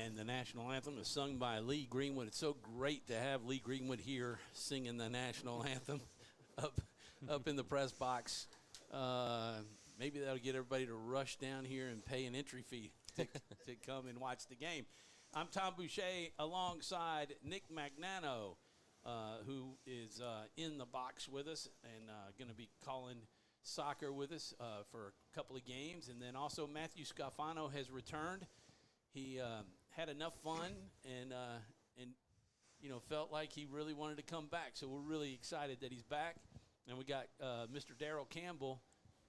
And the national anthem is sung by Lee Greenwood. It's so great to have Lee Greenwood here singing the national anthem up in the press box. Maybe that'll get everybody to rush down here and pay an entry fee to come and watch the game. I'm Tom Boucher alongside Nick Magnano, who is in the box with us and going to be calling soccer with us for a couple of games. And then also Matthew Scafano has returned. He had enough fun and felt like he really wanted to come back. So we're really excited that he's back. And we got Mr. Darryl Campbell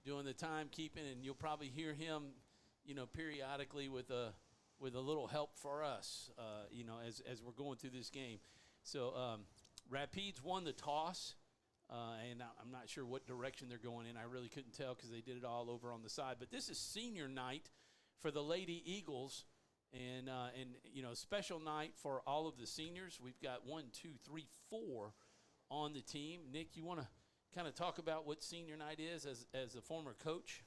doing the timekeeping, and you'll probably hear him, periodically with a little help for us, as we're going through this game. So Rapides won the toss, and I'm not sure what direction they're going in. I really couldn't tell because they did it all over on the side. But this is senior night for the Lady Eagles, and special night for all of the seniors. We've got 4 on the team. Nick, you want to kind of talk about what senior night is as a former coach?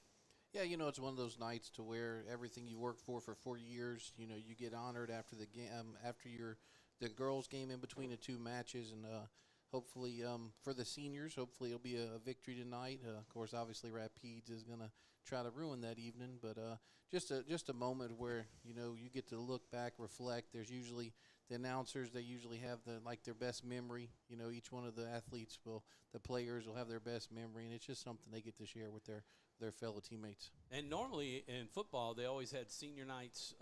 Yeah, it's one of those nights to where everything you worked for 4 years, you get honored after the game, after the girls' game in between the two matches, and hopefully for the seniors, hopefully it'll be a victory tonight. Of course, obviously Rapides is going to try to ruin that evening, but just a moment where you get to look back, reflect. There's usually the announcers. They usually have their best memory. Each one of the athletes the players will have their best memory, and it's just something they get to share with their fellow teammates. And normally in football, they always had senior nights,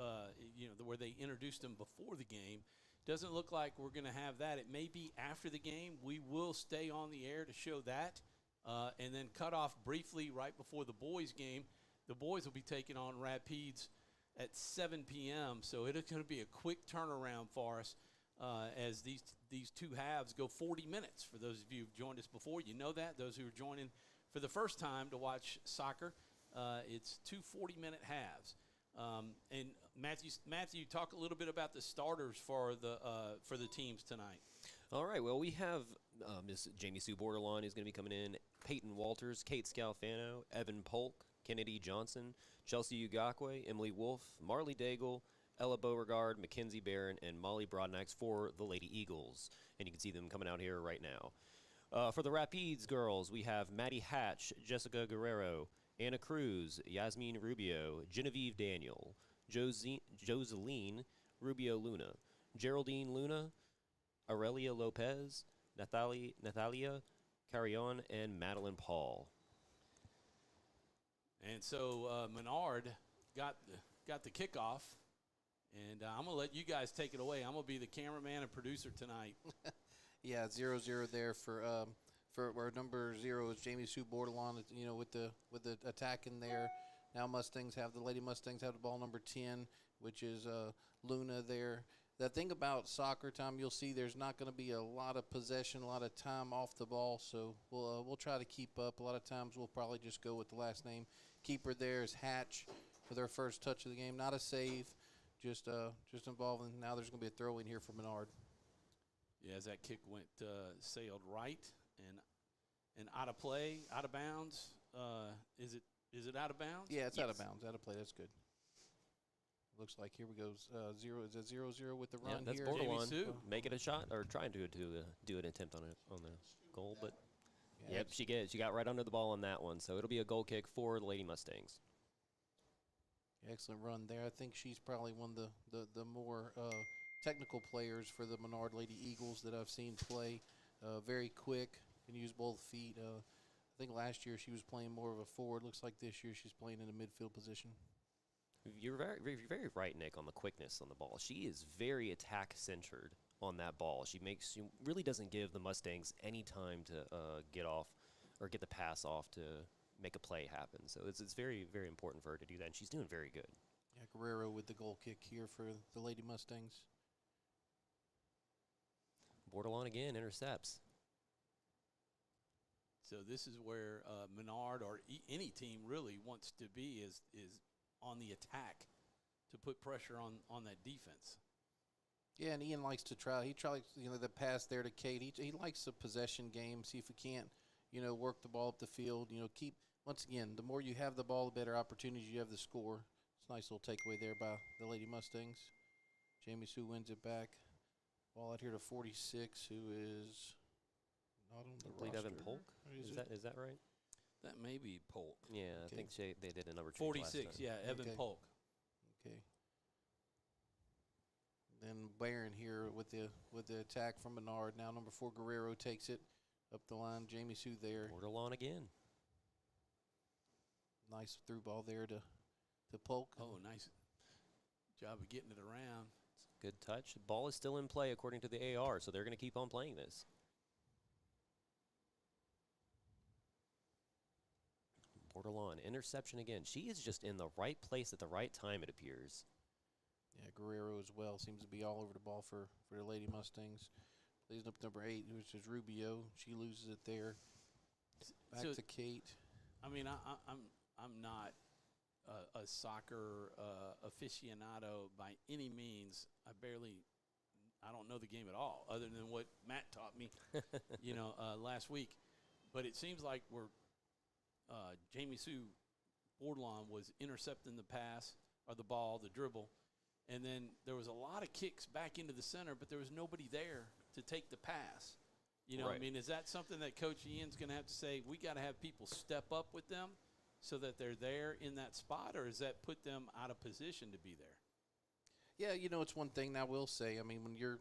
where they introduced them before the game. Doesn't look like we're going to have that. It may be after the game. We will stay on the air to show that, and then cut off briefly right before the boys' game. The boys will be taking on Rapides at 7 p.m., so it's going to be a quick turnaround for us as these two halves go 40 minutes. For those of you who've joined us before, you know that. Those who are joining for the first time to watch soccer, it's 2 40-minute halves. And Matthew, talk a little bit about the starters for the teams tonight. All right. Well, we have Miss Jamie Sue Bordelon is going to be coming in. Peyton Walters, Kate Scalfano, Evan Polk, Kennedy Johnson, Chelsea Ugakwe, Emily Wolf, Marley Daigle, Ella Beauregard, Mackenzie Barron, and Molly Broadnax for the Lady Eagles. And you can see them coming out here right now. For the Rapides girls, we have Maddie Hatch, Jessica Guerrero, Anna Cruz, Yasmin Rubio, Genevieve Daniel, Joseline Rubio Luna, Geraldine Luna, Aurelia Lopez, Natalia Carrion, and Madeline Paul. And so Menard got the kickoff, and I'm going to let you guys take it away. I'm going to be the cameraman and producer tonight. Yeah, 0-0 there for our number 0 is Jamie Sue Bordelon, with the attack in there. Now the Lady Mustangs have the ball number 10, which is Luna there. The thing about soccer, Tom, you'll see there's not going to be a lot of possession, a lot of time off the ball, so we'll try to keep up. A lot of times we'll probably just go with the last name. Keeper there is Hatch for their first touch of the game. Not a save, just involving. Now there's going to be a throw in here for Menard. Yeah, as that kick sailed right and out of play, out of bounds. Is it out of bounds? Yeah, it's out of bounds. Out of play. That's good. Looks like here we go. 0 is it 0-0 with the run that's here? Bordelon making a shot or trying to do an attempt on the goal, but she got right under the ball on that one. So it'll be a goal kick for the Lady Mustangs. Excellent run there. I think she's probably one of the more technical players for the Menard Lady Eagles that I've seen play. Very quick, can use both feet. I think last year she was playing more of a forward. Looks like this year she's playing in a midfield position. You're very right, Nick, on the quickness on the ball. She is very attack-centered on that ball. She really doesn't give the Mustangs any time to get off or get the pass off to make a play happen. So it's very, very important for her to do that, and she's doing very good. Yeah, Guerrero with the goal kick here for the Lady Mustangs. Bordelon again intercepts. So this is where Menard or any team really wants to be is on the attack to put pressure on that defense. Yeah, and Ian likes to try. He tries, the pass there to Kate. He likes the possession game. See if we can't, work the ball up the field. Once again, the more you have the ball, the better opportunities you have to score. It's a nice little takeaway there by the Lady Mustangs. Jamie Sue wins it back. Ball out here to 46, who is not on the I believe roster. Evan Polk. Is that right? That may be Polk. Yeah, Okay. I think they did a number change 46, last time. yeah, Evan Okay. Polk. Okay. Then Barron here with the attack from Menard. Now number 4 Guerrero takes it up the line. Jamie Sue there. Border lawn again. Nice through ball there to Polk. Oh, nice job of getting it around. Good touch. The ball is still in play according to the AR, so they're going to keep on playing this. Border lawn. Interception again. She is just in the right place at the right time, it appears. Yeah, Guerrero as well seems to be all over the ball for the Lady Mustangs. Plays up number 8, which is Rubio. She loses it there. Back So- to Kate. I mean, I'm not a soccer aficionado by any means. I don't know the game at all, other than what Matt taught me, last week. But it seems like Jamie Sue Bordelon was intercepting the pass or the ball, the dribble, and then there was a lot of kicks back into the center, but there was nobody there to take the pass. Right. I mean, is that something that Coach Ian's going to have to say, we got to have people step up with them so that they're there in that spot, or does that put them out of position to be there? Yeah, it's one thing I will say. I mean, when you're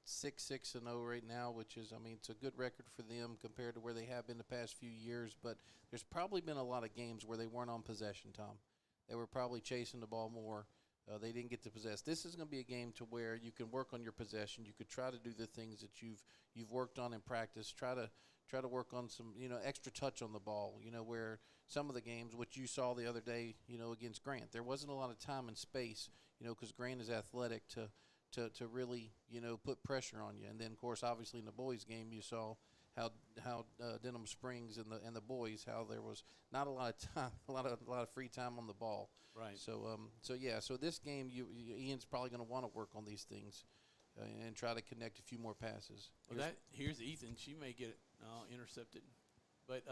6-6-0 right now, which is, it's a good record for them compared to where they have been the past few years. But there's probably been a lot of games where they weren't on possession, Tom. They were probably chasing the ball more. They didn't get to possess. This is going to be a game to where you can work on your possession. You could try to do the things that you've worked on in practice. Try to work on some extra touch on the ball. Where some of the games, which you saw the other day, against Grant, there wasn't a lot of time and space. Because Grant is athletic to really put pressure on you. And then of course, obviously in the boys' game, you saw how Denham Springs and the boys, how there was not a lot of time, a lot of free time on the ball. Right. So this game, Ian's probably going to want to work on these things and try to connect a few more passes. Well, here's Ethan. She may get it intercepted. But,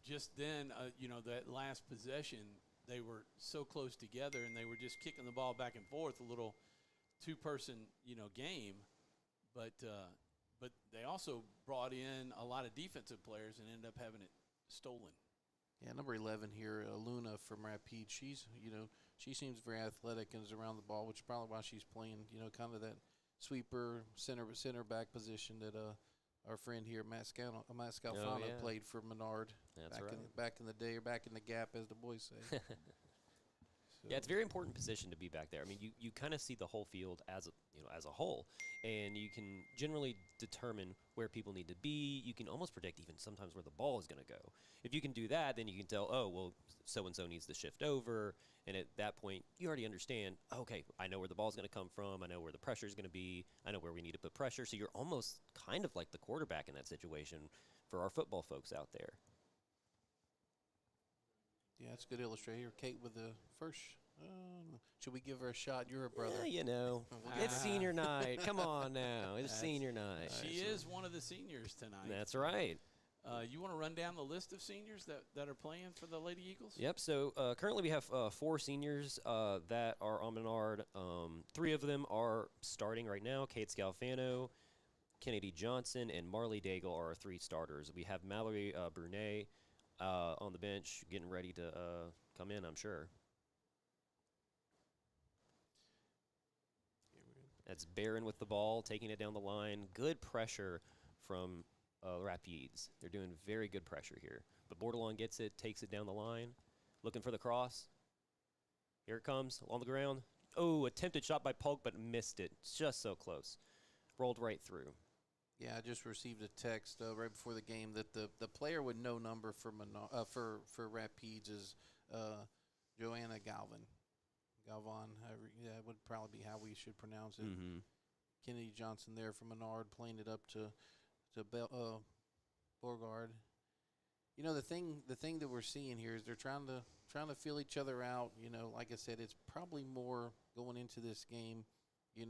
just then, that last possession, they were so close together, and they were just kicking the ball back and forth, a little two-person, game. But they also brought in a lot of defensive players and ended up having it stolen. Yeah, number 11 here, Luna from Rapide. She's, she seems very athletic and is around the ball, which is probably why she's playing, kind of that sweeper center back position that our friend here, Matt Scalfano, played for Menard. That's back in the day, or back in the gap, as the boys say. Yeah, it's a very important position to be back there. I mean, you kind of see the whole field as a whole, and you can generally determine where people need to be. You can almost predict even sometimes where the ball is going to go. If you can do that, then you can tell, oh, well, so-and-so needs to shift over, and at that point, you already understand, okay, I know where the ball's going to come from. I know where the pressure is going to be. I know where we need to put pressure. So you're almost kind of like the quarterback in that situation for our football folks out there. Yeah, that's a good illustrator. Kate with the first. Should we give her a shot? You're a brother. Yeah, it's senior night. Come on now. It's senior night. She is one of the seniors tonight. That's right. You want to run down the list of seniors that are playing for the Lady Eagles? Yep. So currently we have 4 seniors that are on Menard. 3 of them are starting right now. Kate Scalfano, Kennedy Johnson, and Marley Daigle are our 3 starters. We have Mallory Brunet on the bench getting ready to come in, I'm sure. That's Barron with the ball, taking it down the line. Good pressure from Rapides. They're doing very good pressure here. But Bordelon gets it, takes it down the line, looking for the cross. Here it comes, along the ground. Oh, attempted shot by Polk, but missed it. Just so close. Rolled right through. Yeah, I just received a text right before the game that the player with no number for Rapides is Joanna Galvan, that would probably be how we should pronounce it. Mm-hmm. Kennedy Johnson there from Menard playing it up to Beauregard. The thing that we're seeing here is they're trying to feel each other out. Like I said, it's probably more going into this game. You're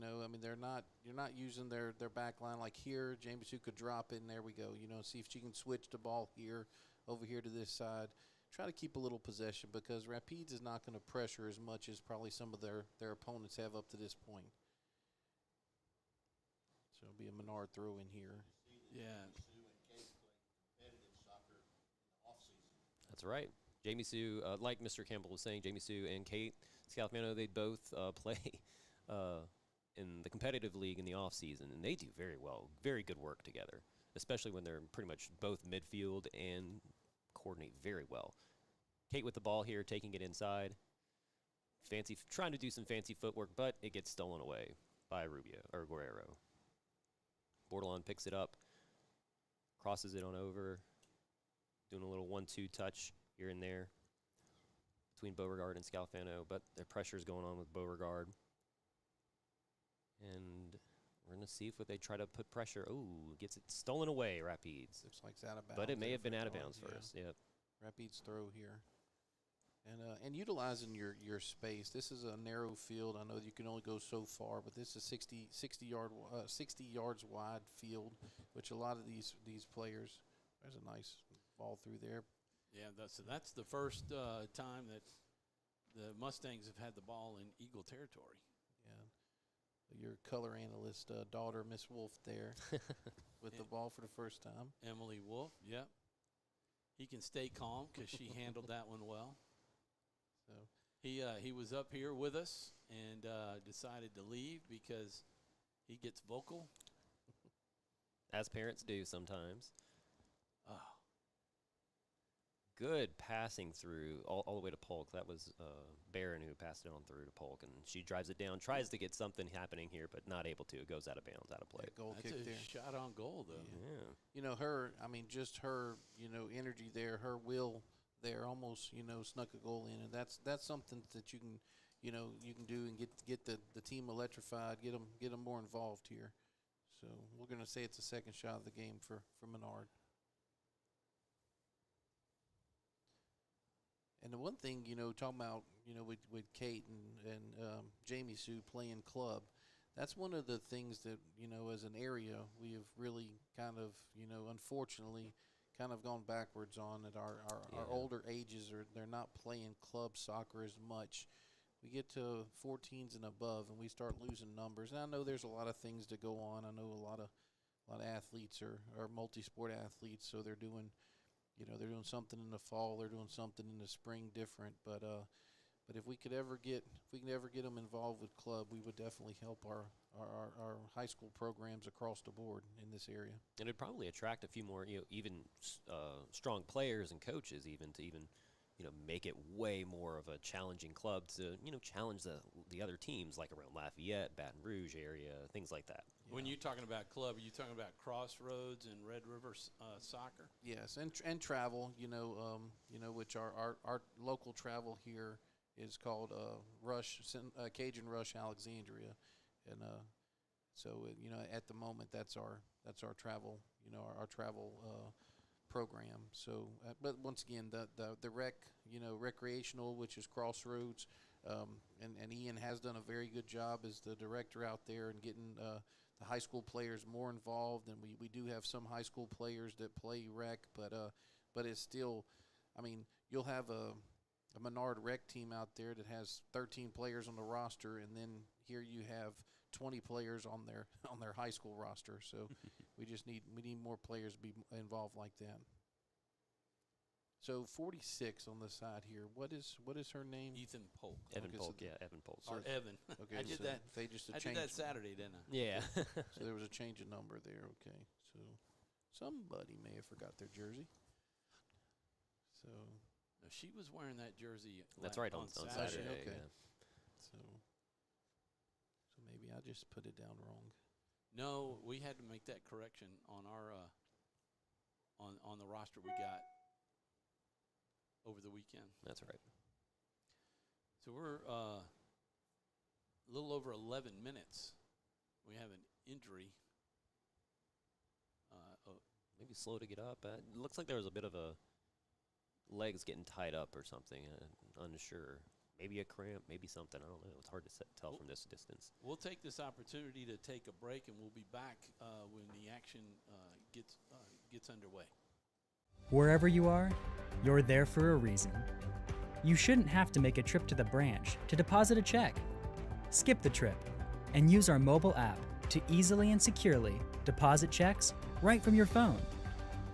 not using their back line like here. James Sue could drop in. There we go. See if she can switch the ball here over here to this side. try to keep a little possession because Rapides is not going to pressure as much as probably some of their opponents have up to this point. So it'll be a Menard throw in here. Yeah. That's right. Jamie Sue, like Mr. Campbell was saying, Jamie Sue and Kate Scalfano, they both play in the competitive league in the off season, and they do very well, very good work together, especially when they're pretty much both midfield and coordinate very well. Kate with the ball here, taking it inside, trying to do some fancy footwork, but it gets stolen away by Rubio or Guerrero. Bordelon picks it up, crosses it on over, doing a little 1-2 touch here and there between Beauregard and Scalfano, but their pressure is going on with Beauregard. And we're going to see if they try to put pressure. Ooh, gets it stolen away, Rapides. Looks like it's out of bounds. But it may there have been for out of Menard, bounds yeah. first. Yep. Rapides throw here. And utilizing your space. This is a narrow field. I know you can only go so far, but this is 60 yards wide field, which a lot of these players. There's a nice ball through there. Yeah, that's the first time that the Mustangs have had the ball in Eagle territory. Yeah. Your color analyst daughter, Miss Wolf, there with the ball for the first time. Emily Wolf, yep. He can stay calm because she handled that one well. So he was up here with us and decided to leave because he gets vocal. As parents do sometimes. Oh. Good passing through all the way to Polk. That was Barron who passed it on through to Polk, and she drives it down, tries to get something happening here, but not able to. It goes out of bounds, out of play. goal That's kick a there. shot on goal, though. Yeah. You know, just her, energy there, her will there almost, snuck a goal in. And that's something that you can do and get the team electrified, get them more involved here. So we're going to say it's the second shot of the game for Menard. And the one thing, talking about, with Kate and Jamie Sue playing club, that's one of the things that, as an area, we have really kind of, unfortunately, kind of gone backwards on at our older ages. They're not playing club soccer as much. We get to 14s and above, and we start losing numbers. And I know there's a lot of things to go on. I know a lot of athletes are multi-sport athletes, so they're doing – they're doing something in the fall, they're doing something in the spring different. But if we could ever get them involved with club, we would definitely help our high school programs across the board in this area. And it'd probably attract a few more, even strong players and coaches, even to make it way more of a challenging club to, challenge the other teams like around Lafayette, Baton Rouge area, things like that. When you're talking about club, are you talking about Crossroads and Red River soccer? Yes, and travel, which our local travel here is called Cajun Rush Alexandria, and so at the moment that's our travel, our travel program. So, but once again, the recreational, which is Crossroads, and Ian has done a very good job as the director out there and getting the high school players more involved. And we do have some high school players that play rec, but it's still, you'll have a Menard rec team out there that has 13 players on the roster, and then here you have 20 players on their high school roster. So we need more players to be involved like that. So 46 on the side here. What is her name? Ethan Polk. Evan Okay, Polk, so Evan Polk. Or Evan. Okay, I did so that. They just I did that Saturday, didn't I? Yeah. So there was a change of number there. Okay, so somebody may have forgot their jersey. So No, she was wearing that jersey. That's right, on Saturday. Saturday. Okay. Yeah. so maybe I just put it down wrong. No, we had to make that correction on our on the roster we got over the weekend. That's right. So we're a little over 11 minutes. We have an injury. Maybe slow to get up. It looks like there was a bit of a legs getting tied up or something. Unsure. Maybe a cramp, maybe something. I don't know. It's hard to tell from this distance. We'll take this opportunity to take a break, and we'll be back when the action gets underway. Wherever you are, you're there for a reason. You shouldn't have to make a trip to the branch to deposit a check. Skip the trip and use our mobile app to easily and securely deposit checks right from your phone,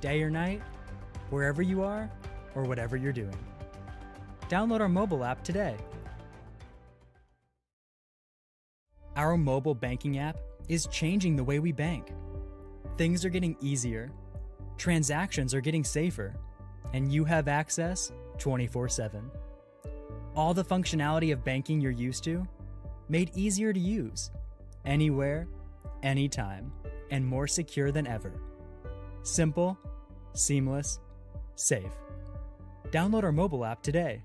day or night, wherever you are or whatever you're doing. Download our mobile app today. Our mobile banking app is changing the way we bank. Things are getting easier, transactions are getting safer, and you have access 24/7. All the functionality of banking you're used to, made easier to use, anywhere, anytime, and more secure than ever. Simple, seamless, safe. Download our mobile app today.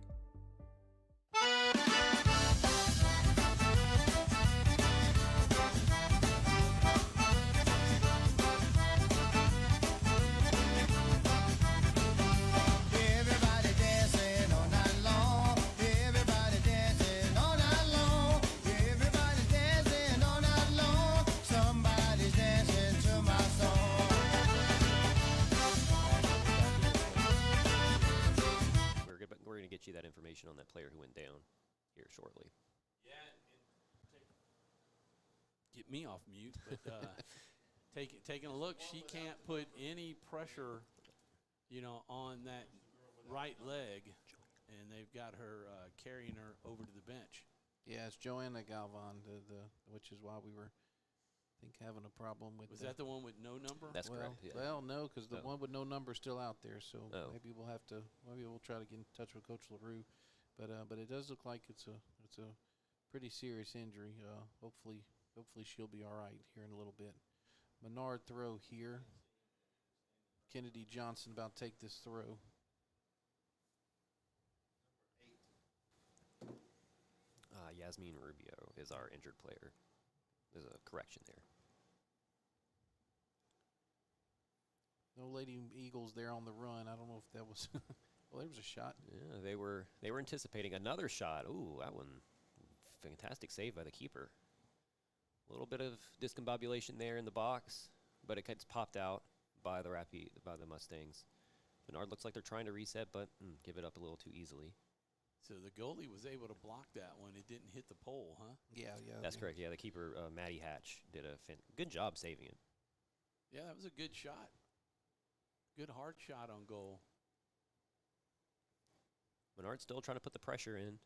We're going to get you that information on that player who went down here shortly. Yeah, get me off mute, but taking a look, she can't put any pressure, on that right leg, and they've got her carrying her over to the bench. Yeah, it's Joanna Galvan, which is why we were, I think, having a problem with. Was that the one with no number? That's correct. Yeah. Well, no, because the one with no number is still out there. So Oh. maybe we'll try to get in touch with Coach LaRue, but it does look like it's a pretty serious injury. Hopefully she'll be all right here in a little bit. Menard throw here. Kennedy Johnson about to take this throw. Yasmin Rubio is our injured player. There's a correction there. No Lady Eagles there on the run. I don't know if that was. Well, there was a shot. Yeah, they were anticipating another shot. Ooh, that one, fantastic save by the keeper. A little bit of discombobulation there in the box, but it gets popped out by the Mustangs. Menard looks like they're trying to reset, but give it up a little too easily. So the goalie was able to block that one. It didn't hit the pole, huh? Yeah. That's correct. Yeah, the keeper, Maddie Hatch, did a good job saving it. Yeah, that was a good shot. Good hard shot on goal. Menard still trying to put the pressure in.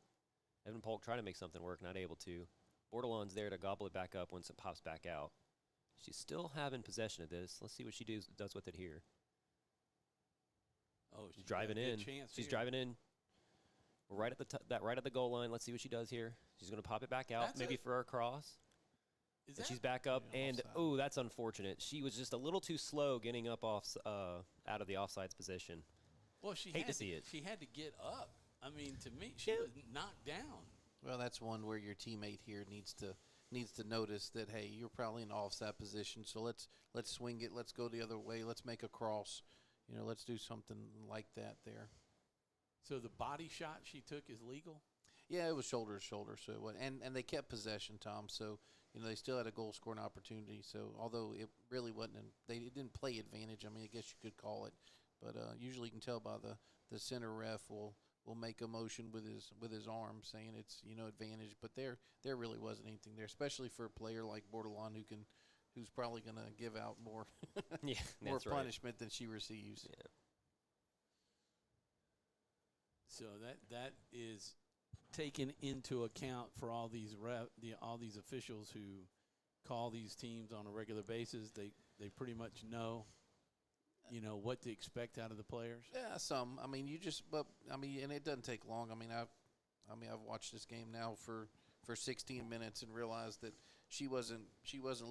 Evan Polk trying to make something work, not able to. Bordelon's there to gobble it back up once it pops back out. She's still having possession of this. Let's see what she does with it here. Oh, She's driving in. She's driving in. We're right at the goal line. Let's see what she does here. She's going to pop it back out, maybe for a cross. And she's back up, and that's unfortunate. She was just a little too slow getting up out of the offsides position. Well, she hate to see it. She had to get up. I mean, to me, she was knocked down. Well, that's one where your teammate here needs to notice that, hey, you're probably in offside position, so let's swing it. Let's go the other way. Let's make a cross. Let's do something like that there. So the body shot she took is legal? Yeah, it was shoulder to shoulder. So and they kept possession, Tom. So they still had a goal scoring opportunity. So although it really wasn't, they didn't play advantage. I mean, I guess you could call it, but usually you can tell by the center ref will make a motion with his arm saying it's advantage. But there really wasn't anything there, especially for a player like Bordelon who's probably going to give out more more punishment than she receives. Yeah. So that is taken into account for all these all these officials who call these teams on a regular basis. They pretty much know what to expect out of the players. Yeah, some. I mean, and it doesn't take long. I've watched this game now for 16 minutes and realized that she wasn't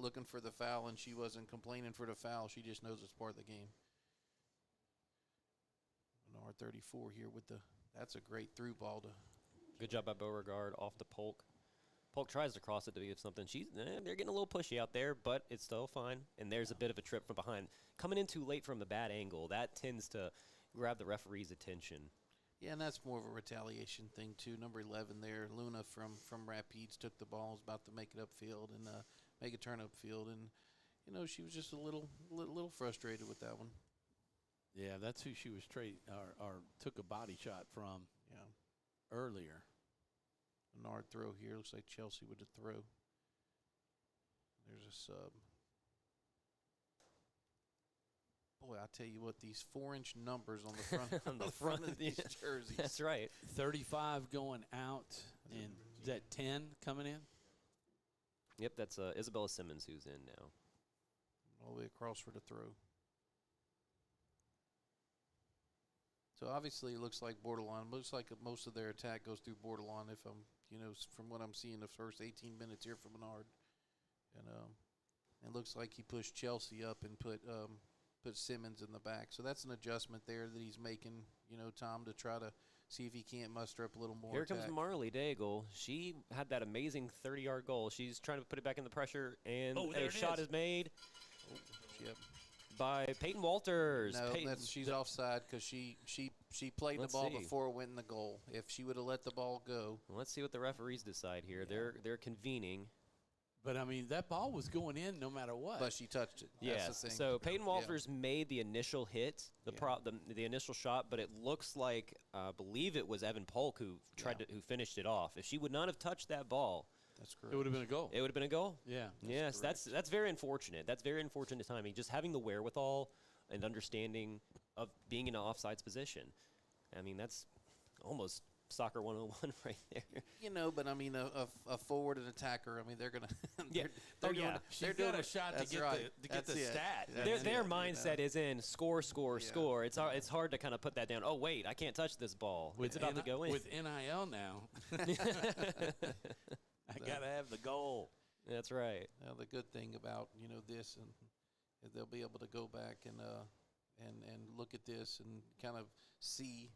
looking for the foul and she wasn't complaining for the foul. She just knows it's part of the game. Menard 34 here that's a great through ball to. Good job by Beauregard off to Polk. Polk tries to cross it to give something. They're getting a little pushy out there, but it's still fine. And there's a bit of a trip from behind. Coming in too late from the bad angle, that tends to grab the referee's attention. Yeah, and that's more of a retaliation thing, too. Number 11 there, Luna from Rapides took the ball, was about to make it upfield and make a turn upfield. And, she was just a little frustrated with that one. Yeah, that's who she was or took a body shot from Yeah. earlier. Menard throw here. Looks like Chelsea with the throw. There's a sub. Boy, I tell you what, these 4-inch numbers on the front, On the front front, of these yeah. jerseys. That's right. 35 going out, and is that 10 coming in? Yep, that's Isabella Simmons who's in now. All the way across for the throw. So obviously, it looks like borderline. Looks like most of their attack goes through borderline. If I'm, from what I'm seeing, the first 18 minutes here for Menard, and it looks like he pushed Chelsea up and put Simmons in the back. So that's an adjustment there that he's making. Tom, to try to see if he can't muster up a little more. Here attack. comes Marley Daigle. She had that amazing 30-yard goal. She's trying to put it back in the pressure, and there a it shot is. is made Yep. by Peyton Walters. No, Peyton, she's offside because she played Let's the ball see. before it went in the goal. If she would have let the ball go, Let's see what the referees decide here. They're convening. But, I mean, that ball was going in no matter what. but she touched it. That's Yes. the thing. So Peyton Walters made the initial hit, Yeah. the initial shot, but it looks like I believe it was Evan Polk who who finished it off. If she would not have touched that ball, That's it correct. would have been a goal. it would have been a goal. Yeah. Yes, that's very unfortunate. That's very unfortunate timing. Just having the wherewithal and understanding of being in an offsides position. I mean, that's almost soccer 101 right there. But I mean, a forward and attacker. I mean, they're gonna. Yeah. they're Oh, doing yeah. it. She's They're got doing a it. shot to That's get right. the That's it. stat. That's Their it, mindset is in score, score, Yeah. score. It's hard to kind of put that down. Oh wait, I can't touch this ball. It's about to go in. With NIL now. I got to have the goal. That's right. Now the good thing about this, and they'll be able to go back and look at this and kind of see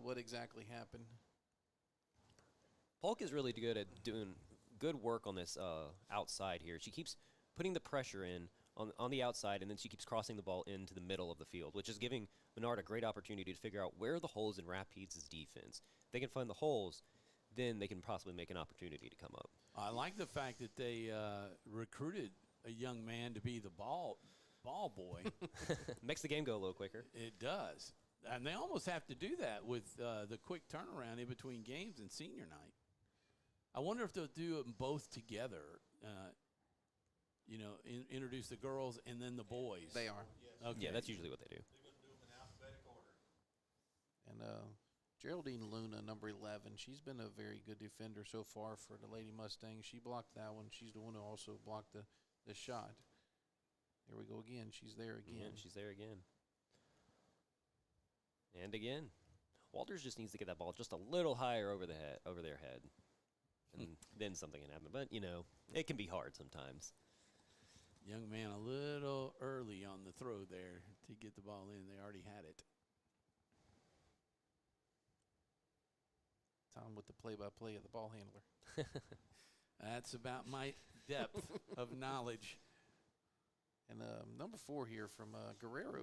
what exactly happened. Polk is really good at doing good work on this outside here. She keeps putting the pressure in on the outside, and then she keeps crossing the ball into the middle of the field, which is giving Menard a great opportunity to figure out where are the holes in Rapids' defense. If they can find the holes, then they can possibly make an opportunity to come up. I like the fact that they recruited a young man to be the ball boy. Makes the game go a little quicker. It does. And they almost have to do that with the quick turnaround in between games and senior night. I wonder if they'll do them both together, introduce the girls and then the boys. They are. Okay. Yeah, that's usually what they do. And Geraldine Luna, number 11, she's been a very good defender so far for the Lady Mustangs. She blocked that one. She's the one who also blocked the shot. There we go again. She's there again. Yeah, she's there again. And again. Walters just needs to get that ball just a little higher over their head. And then something can happen. But, it can be hard sometimes. Young man a little early on the throw there to get the ball in. They already had it. Tom with the play-by-play of the ball handler. That's about my depth of knowledge. And number 4 here from Guerrero.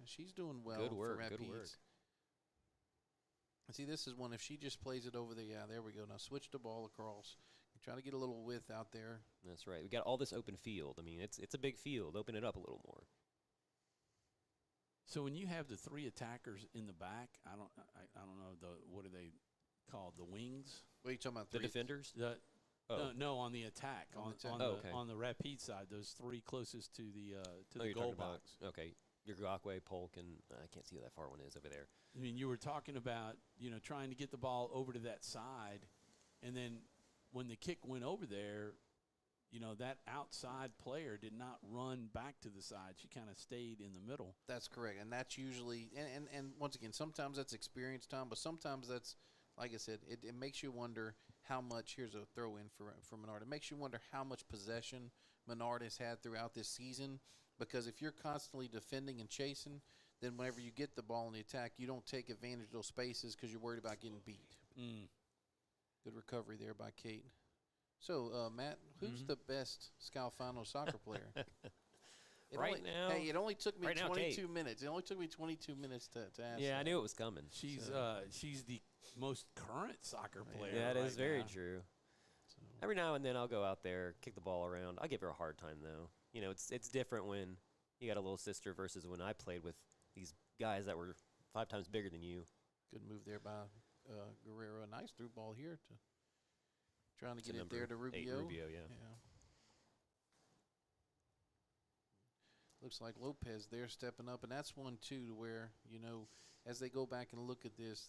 She's doing well. Good work, for Rapides. good work. See, this is one, if she just plays it over there we go. Now switch the ball across. Try to get a little width out there. That's right. We got all this open field. I mean, it's a big field. Open it up a little more. So when you have the 3 attackers in the back, I don't know what are they called? The wings? What are you talking about? The 3? defenders? No, on the attack On on the attack. the, okay. on the Rapide side. Those 3 closest to the You're goal talking about- box. Okay. Your Gakwe, Polk, and I can't see who that far one is over there. I mean, you were talking about trying to get the ball over to that side, and then when the kick went over there, that outside player did not run back to the side. She kind of stayed in the middle. That's correct, and that's usually and once again, sometimes that's experience, Tom, but sometimes that's, like I said, it makes you wonder how much. Here's a throw in for Menard. It makes you wonder how much possession Menard has had throughout this season, because if you're constantly defending and chasing, then whenever you get the ball in the attack, you don't take advantage of those spaces because you're worried about getting beat. Good recovery there by Kate. So, Matt, who's the best Scalfano soccer player? Now, Hey, it only took me right now, 22 Kate. minutes. It only took me 22 minutes to ask. Yeah, I that. knew it was coming. She's the most current soccer player. Yeah, that is right very now. true. So, Every now and then I'll go out there, kick the ball around. I'll give her a hard time, though. It's different when You got a little sister versus when I played with these guys that were 5 times bigger than you. Good move there by Guerrero. A nice through ball here to trying to get it number there to 8 Rubio. Rubio, yeah. Looks like Lopez there stepping up, and that's one too where, you know, as they go back and look at this,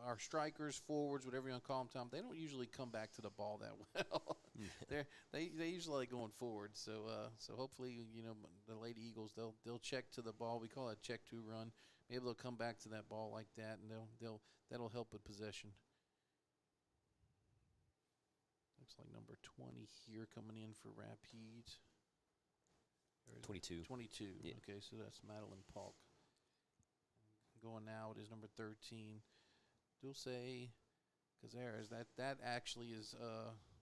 our strikers, forwards, whatever you want to call them, Tom, they don't usually come back to the ball that well. they usually like going forward. So hopefully, you know, the Lady Eagles, they'll check to the ball. We call it a check to run. Maybe they'll come back to that ball like that, and that'll help with possession. Looks like number 20 here coming in for Rapides. 22. 22. Yeah. Okay, so that's Madeline Polk. Going now, it is number 13. Dulce Cazares. That actually is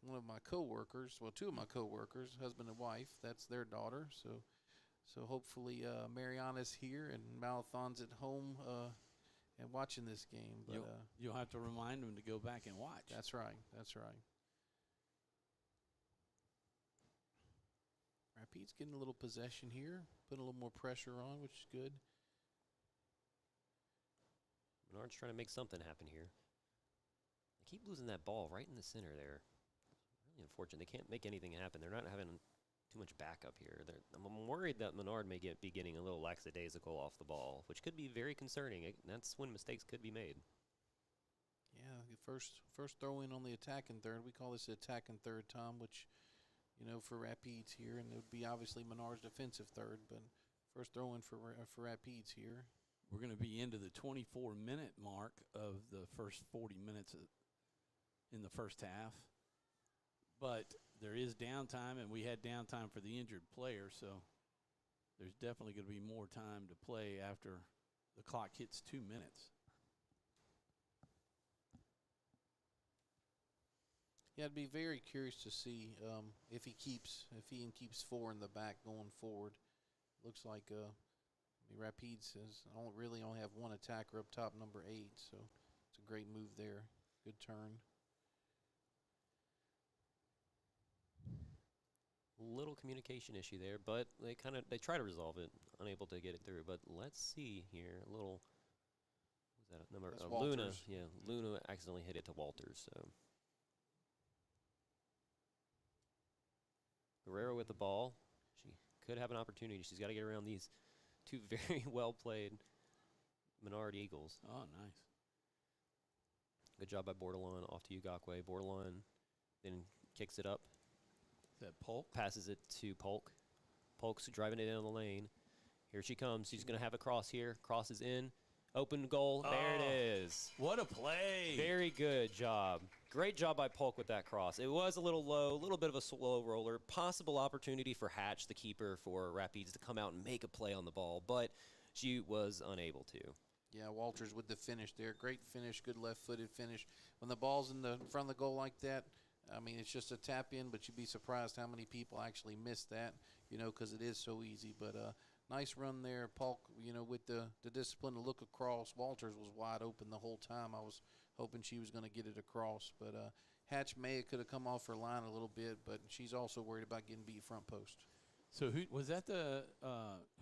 one of my coworkers. Well, 2 of my coworkers, husband and wife. That's their daughter. So hopefully Mariana's here and Malathon's at home and watching this game. But you'll have to remind them to go back and watch. That's right. That's right. Rapides getting a little possession here, putting a little more pressure on, which is good. Menard's trying to make something happen here. They keep losing that ball right in the center there. Really unfortunate. They can't make anything happen. They're not having too much backup here. I'm worried that Menard may be getting a little lackadaisical off the ball, which could be very concerning. That's when mistakes could be made. Yeah, the first throw in on the attacking third. We call this the attacking third, Tom, which, you know, for Rapides here, and it would be obviously Menard's defensive third, but first throw in for Rapides here. We're going to be into the 24-minute mark of the first 40 minutes in the first half. But there is downtime, and we had downtime for the injured player, so there's definitely going to be more time to play after the clock hits 2 minutes. Yeah, I'd be very curious to see if he keeps 4 in the back going forward. Looks like Rapides really only have one attacker up top, number 8. So it's a great move there. Good turn. Little communication issue there, but they try to resolve it, unable to get it through. But let's see here, a little. Was that a number? That's Luna, Walters. yeah, Luna accidentally hit it to Walters. So Guerrero with the ball. She could have an opportunity. She's got to get around these 2 very well played Menard Eagles. Oh, nice. Good job by Bordelon. Off to Ugakwe. Bordelon then kicks it up. Is that Polk? Passes it to Polk. Polk's driving it in the lane. Here she comes. She's going to have a cross here. Crosses in. Open goal. There it is. What a play. Very good job. Great job by Polk with that cross. It was a little low, a little bit of a slow roller. Possible opportunity for Hatch, the keeper for Rapides, to come out and make a play on the ball, but she was unable to. Yeah, Walters with the finish there. Great finish, good left-footed finish. When the ball's in the front of the goal like that, I mean, it's just a tap in, but you'd be surprised how many people actually miss that, you know, because it is so easy. But nice run there. Polk, you know, with the discipline to look across. Walters was wide open the whole time. I was hoping she was going to get it across. But Hatch May could have come off her line a little bit, but she's also worried about getting beat front post. So who was that?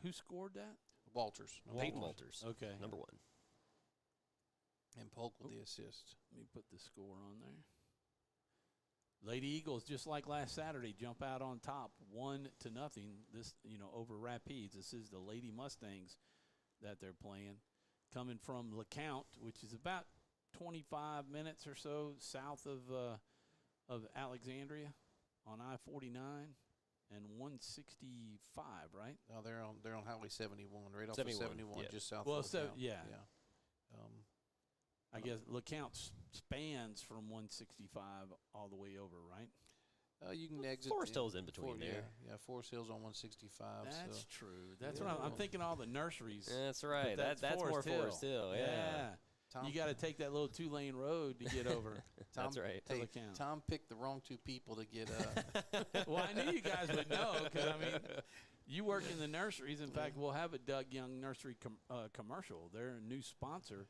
Who scored that? Walters. Peyton Walters. Okay. Number 1. And Polk with the assist. Let me put the score on there. Lady Eagles, just like last Saturday, jump out on top, 1-0. This, you know, over Rapides. This is the Lady Mustangs that they're playing, coming from LeCount, which is about 25 minutes or so south of Alexandria on I-49 and 165, right? No, they're on Highway 71, right off 71, of 71, yeah. just south Well, of LeCount. yeah. Yeah. I guess LeCount spans from 165 all the way over, right? You can exit. Forest Hill's in between there. Yeah, Forest Hill's on 165. That's so. true. That's Yeah. what I'm thinking. All the nurseries. That's right. But That's more Forest Hill. Yeah. Tom, You got to take that little 2-lane road to get over. That's right. To Hey, LeCount. Tom picked the wrong 2 people to get. Well, I knew you guys would know because, I mean, you work in the nurseries. In fact, we'll have a Doug Young nursery commercial. They're a new sponsor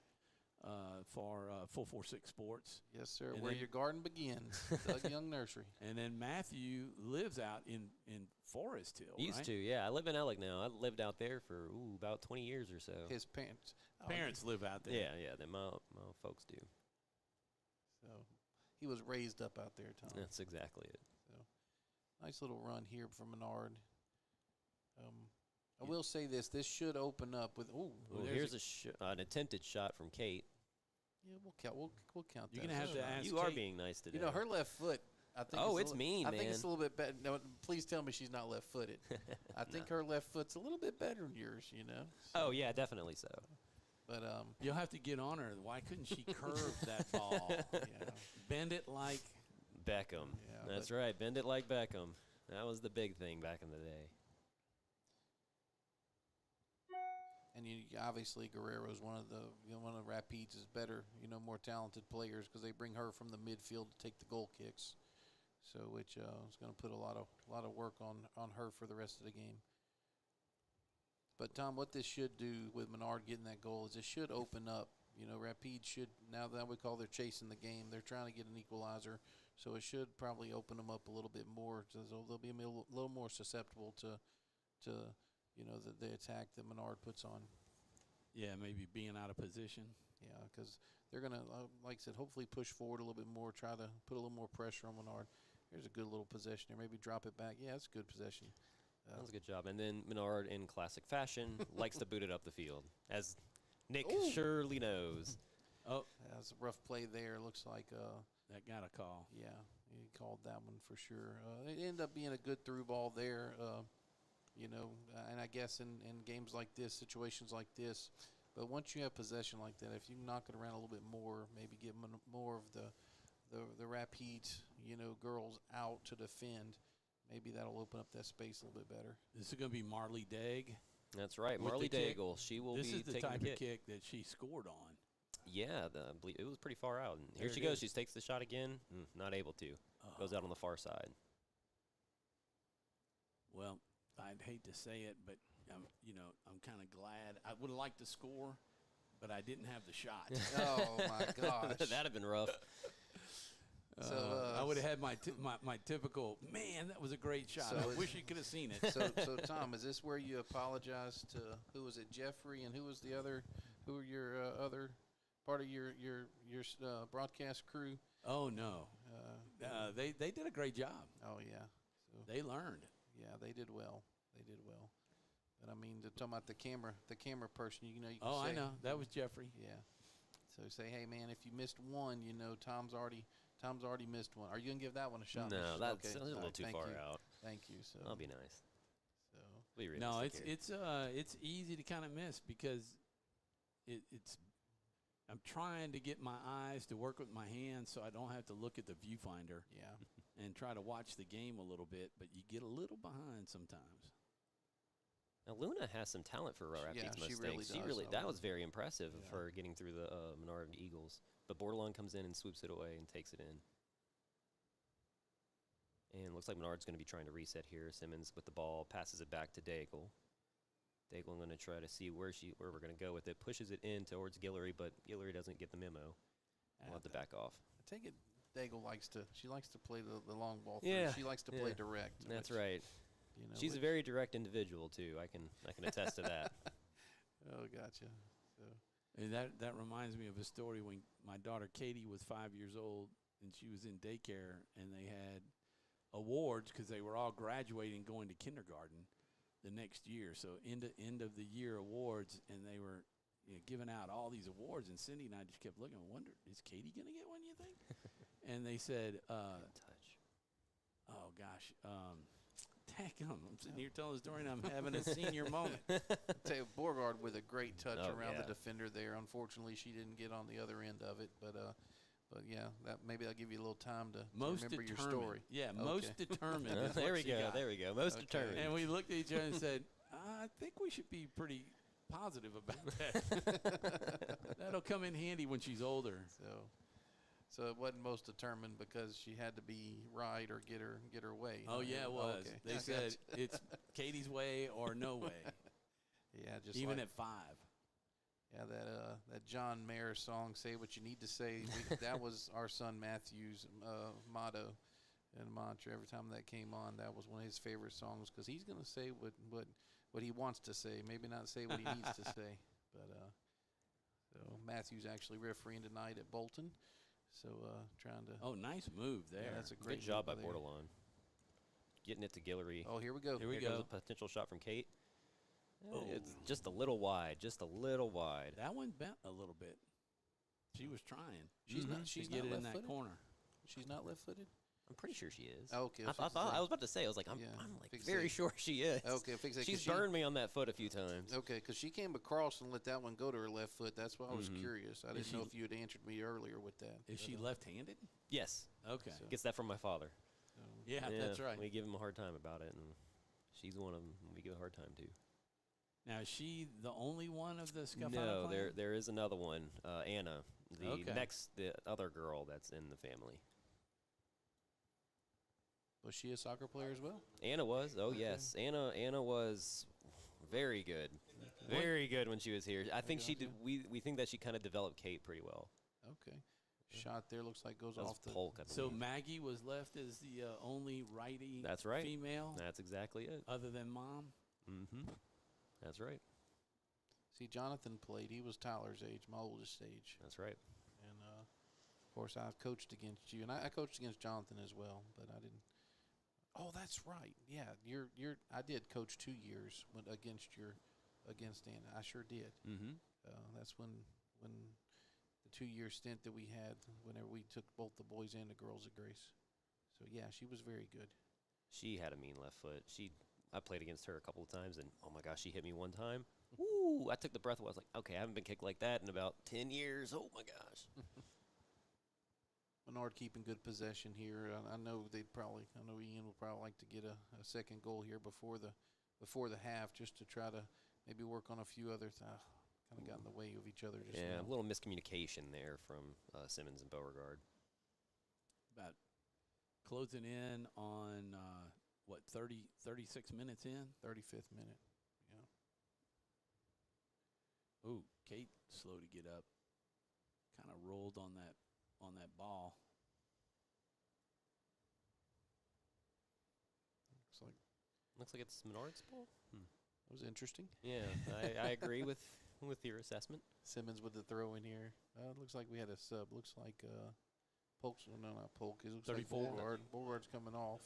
for Full 4-6 Sports. Yes, sir. And Where then- your garden begins, Doug Young Nursery. And then Matthew lives out in Forest Hill, Used right? to, yeah. I live in Ellick now. I lived out there for about 20 years or so. His parents. Parents live out there. Yeah. Then my folks do. So he was raised up out there, Tom. That's exactly it. So nice little run here from Menard. I will say this: this should open up with. Well, there's here's an attempted shot from Kate. Yeah, we'll count. We'll count. You're that. gonna have That's to fine. ask You are Kate. being nice today. You know, her left foot. I think. Oh, a it's little- mean, I think man. it's a little bit better. No, please tell me she's not left-footed. I think her left foot's a little bit better than yours. You know. Oh, yeah, definitely so. But You'll have to get on her. Why couldn't she curve that ball? yeah. Bend it like. Beckham. Yeah, That's right. Bend it like Beckham. That was the big thing back in the day. And obviously Guerrero's one of Rapids' better, more talented players because they bring her from the midfield to take the goal kicks. So which is going to put a lot of work on her for the rest of the game. But Tom, what this should do with Menard getting that goal is it should open up. Rapids should now that we call they're chasing the game. They're trying to get an equalizer, so it should probably open them up a little bit more. So they'll be a little more susceptible to the attack that Menard puts on. Yeah, maybe being out of position. Yeah, because they're going to, like I said, hopefully push forward a little bit more, try to put a little more pressure on Menard. Here's a good little possession there. Maybe drop it back. Yeah, it's a good possession. That was a good job. And then Menard, in classic fashion, likes to boot it up the field, as Nick surely knows. Oh, That's a rough play there. Looks like, that got a call. yeah, he called that one for sure. It ended up being a good through ball there, and I guess in games like this, situations like this, but once you have possession like that, if you knock it around a little bit more, maybe get more of the Rapids, girls out to defend, maybe that'll open up that space a little bit better. This is going to be Marley Dagg. That's right. With Marley the kick. Daigle. She will This be is the taking type the of kick that she scored on. Yeah, I believe it was pretty far out. And here There she it goes. is. She takes the shot again. Not able to. Goes out on the far side. Well, I'd hate to say it, but I'm kind of glad. I would have liked to score, but I didn't have the shot. Oh, my gosh. That'd have been rough. So, I would have had my typical, man, that was a great shot. So I it's- wish you could have seen it. So Tom, is this where you apologize to, who was it, Jeffrey, and who was the other, who were your other part of your broadcast crew? Oh, no. They did a great job. Oh, yeah. So, They learned. yeah, they did well. They did well. But I mean, talking about the camera person, you can Oh, say, I know. That was Jeffrey. Yeah. So say, hey man, if you missed one, Tom's already missed one. Are you gonna give that one a shot? No, that's Okay. a little All right, too thank far you. out. Thank you. So That'll be nice. so Be No, realistic here. it's easy to kind of miss because it's I'm trying to get my eyes to work with my hands so I don't have to look at the viewfinder yeah. and try to watch the game a little bit, but you get a little behind sometimes. Now Luna has some talent for Rapids she Mustangs. really does. That was very impressive of Yeah. her getting through the Menard Eagles. But Bordelon comes in and swoops it away and takes it in. And looks like Menard's going to be trying to reset here. Simmons with the ball passes it back to Daigle. Daigle going to try to see where we're going to go with it. Pushes it in towards Guillory, but Guillory doesn't get the memo. We'll have to back off. I take it Daigle likes to play the long ball. Through. Yeah, She likes to play direct. That's which, right. She's a very direct individual too. I can attest to that. Oh, gotcha. So And that reminds me of a story when my daughter Katie was 5 years old and she was in daycare and they had awards because they were all graduating going to kindergarten the next year. So end of the year awards, and they were giving out all these awards. And Cindy and I just kept looking and wondered, is Katie going to get one, you think? And they said, Touch. oh, gosh, I'm sitting here telling the story and I'm having a senior moment. tell you, Borgard with a great touch Oh, around yeah. the defender there. Unfortunately, she didn't get on the other end of it, but yeah, maybe that'll give you a little time to remember your story. Yeah, Okay. most determined. is There what we she go. got. There we go. Most Okay. determined. And we looked at each other and said, I think we should be pretty positive about that. That'll come in handy when she's older. So it wasn't most determined because she had to be right or get her way. Oh, yeah, it was. Okay. They I said gotcha. it's Katie's way or no way, yeah, just even like, at 5. Yeah, that John Mayer song, "Say What You Need to Say." That was our son Matthew's motto and mantra. Every time that came on, that was one of his favorite songs because he's going to say what he wants to say, maybe not say what he needs to say. But so Matthew's actually refereeing tonight at Bolton. So trying to. Oh, nice move there. Yeah, that's a great Good job by move there. Bordelon. Getting it to Guillory. Oh, here we go. Here we Here go. goes a potential shot from Kate. Oh. It's just a little wide. Just a little wide. That one bent a little bit. She was trying. She's not. to She's get not it in that left-footed? corner. She's not left-footed. I'm pretty sure she is. Oh, okay. I was about to say. I was like, I'm fix very it. sure she is. Okay, fix it, 'cause She's she- burned me on that foot a few times. Okay, because she came across and let that one go to her left foot. That's why I was Mhm. curious. I didn't know if you had answered me earlier with that. Is but, she left-handed? Yes. Okay. So- Gets that from my father. Yeah, that's right. We give him a hard time about it, and she's one of them we give a hard time to. Now, is she the only one of the Scafano No, clan? there is another one, Anna, Okay. the other girl that's in the family. Was she a soccer player as well? Anna was. Oh Okay. yes, Anna was very good, very good when she was here. I think she did. We think that she kind of developed Kate pretty well. Okay. Shot there looks like goes That was off the. Polk, I So believe. Maggie was left as the only righty That's right. female That's exactly it. other than mom? Mm-hmm. That's right. See, Jonathan played. He was Tyler's age, my oldest age. That's right. And, of course, I've coached against you. And I coached against Jonathan as well, but I didn't. Oh, that's right. Yeah, I did coach 2 years against Anna. I sure did. Mm-hmm. That's when the 2-year stint that we had, whenever we took both the boys and the girls at Grace. So yeah, she was very good. She had a mean left foot. I played against her a couple of times, and oh my gosh, she hit me one time. Ooh, I took the breath away. I was like, okay, I haven't been kicked like that in about 10 years. Oh my gosh. Menard keeping good possession here. I know Ian will probably like to get a second goal here before the half, just to try to maybe work on a few other kind of got in the way of each other. Just Yeah, now. a little miscommunication there from Simmons and Beauregard. About closing in on, 36 minutes in? 35th minute. Yeah. Ooh, Kate slow to get up. Kind of rolled on that ball. Looks like Looks like it's Menard's ball. it was interesting. Yeah, I agree with your assessment. Simmons with the throw in here. It looks like we had a sub. Looks like Polk's. No, not Polk. It looks 34. like Beauregard. Beauregard's coming off.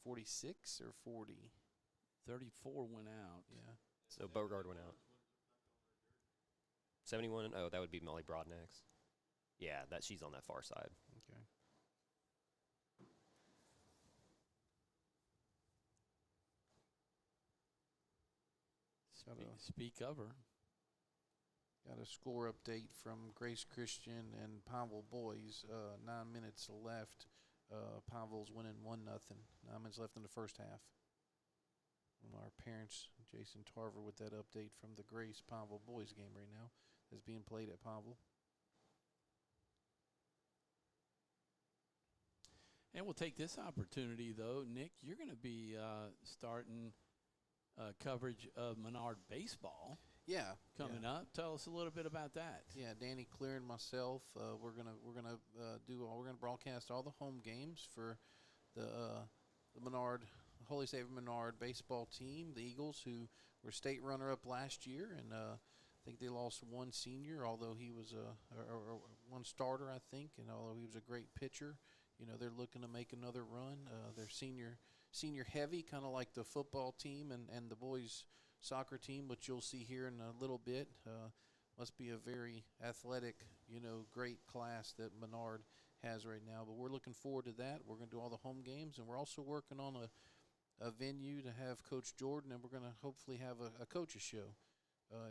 46 or 40. 34 went out. Yeah. So Beauregard went out. 71. Oh, that would be Molly Broadnax. Yeah, she's on that far side. Okay. Speak of her. Got a score update from Grace Christian and Pineville boys. 9 minutes left. Pineville's winning 1-0. 9 minutes left in the first half. Our parents, Jason Tarver, with that update from the Grace Pineville boys game right now that's being played at Pineville. And we'll take this opportunity, though. Nick, you're going to be starting coverage of Menard baseball Yeah, coming up. Tell us a little bit about that. Yeah, Danny Clear and myself, we're gonna broadcast all the home games for the Menard Holy Savior Menard baseball team, the Eagles, who were state runner-up last year, and I think they lost one senior, although he was one starter, I think, and although he was a great pitcher, they're looking to make another run. They're senior heavy, kind of like the football team and the boys soccer team, which you'll see here in a little bit. Must be a very athletic, great class that Menard has right now. But we're looking forward to that. We're going to do all the home games, and we're also working on a venue to have Coach Jordan, and we're going to hopefully have a coaches show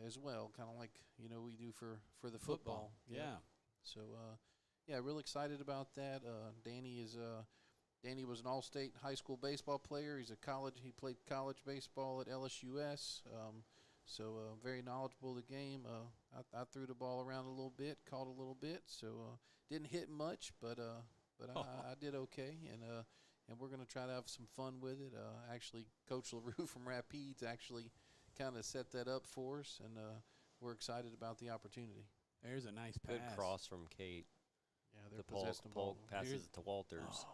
as well, kind of like we do for the football. Yeah. So real excited about that. Danny was an all-state high school baseball player. He played college baseball at LSUS. Very knowledgeable of the game. I threw the ball around a little bit, caught a little bit, so didn't hit much, but I did okay, and we're going to try to have some fun with it. Actually, Coach LaRue from Rapides actually kind of set that up for us, and we're excited about the opportunity. There's a nice pass. Good cross from Kate. Yeah, they're The Polk possessing the ball. passes it to Walters.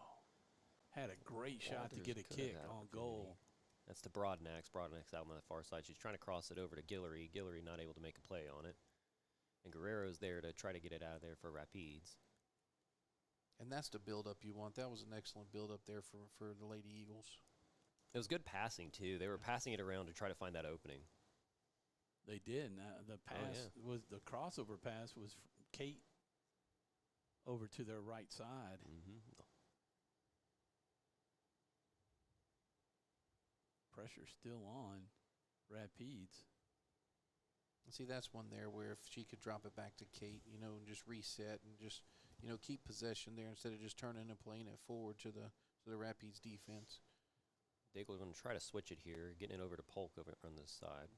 Had a great shot to Walters get a could have kick had on opportunity. goal. That's to Broadnax. Broadnax out on the far side. She's trying to cross it over to Guillory. Guillory not able to make a play on it. And Guerrero's there to try to get it out of there for Rapides. And that's the build-up you want. That was an excellent build-up there for the Lady Eagles. It was good passing, too. They were passing it around to try to find that opening. They did. The pass was the crossover pass was Kate over to their right side. Pressure still on Rapides. See, that's one there where if she could drop it back to Kate, and just reset and just, keep possession there instead of just turning and playing it forward to the Rapides defense. Daigle's going to try to switch it here, getting it over to Polk over on this side.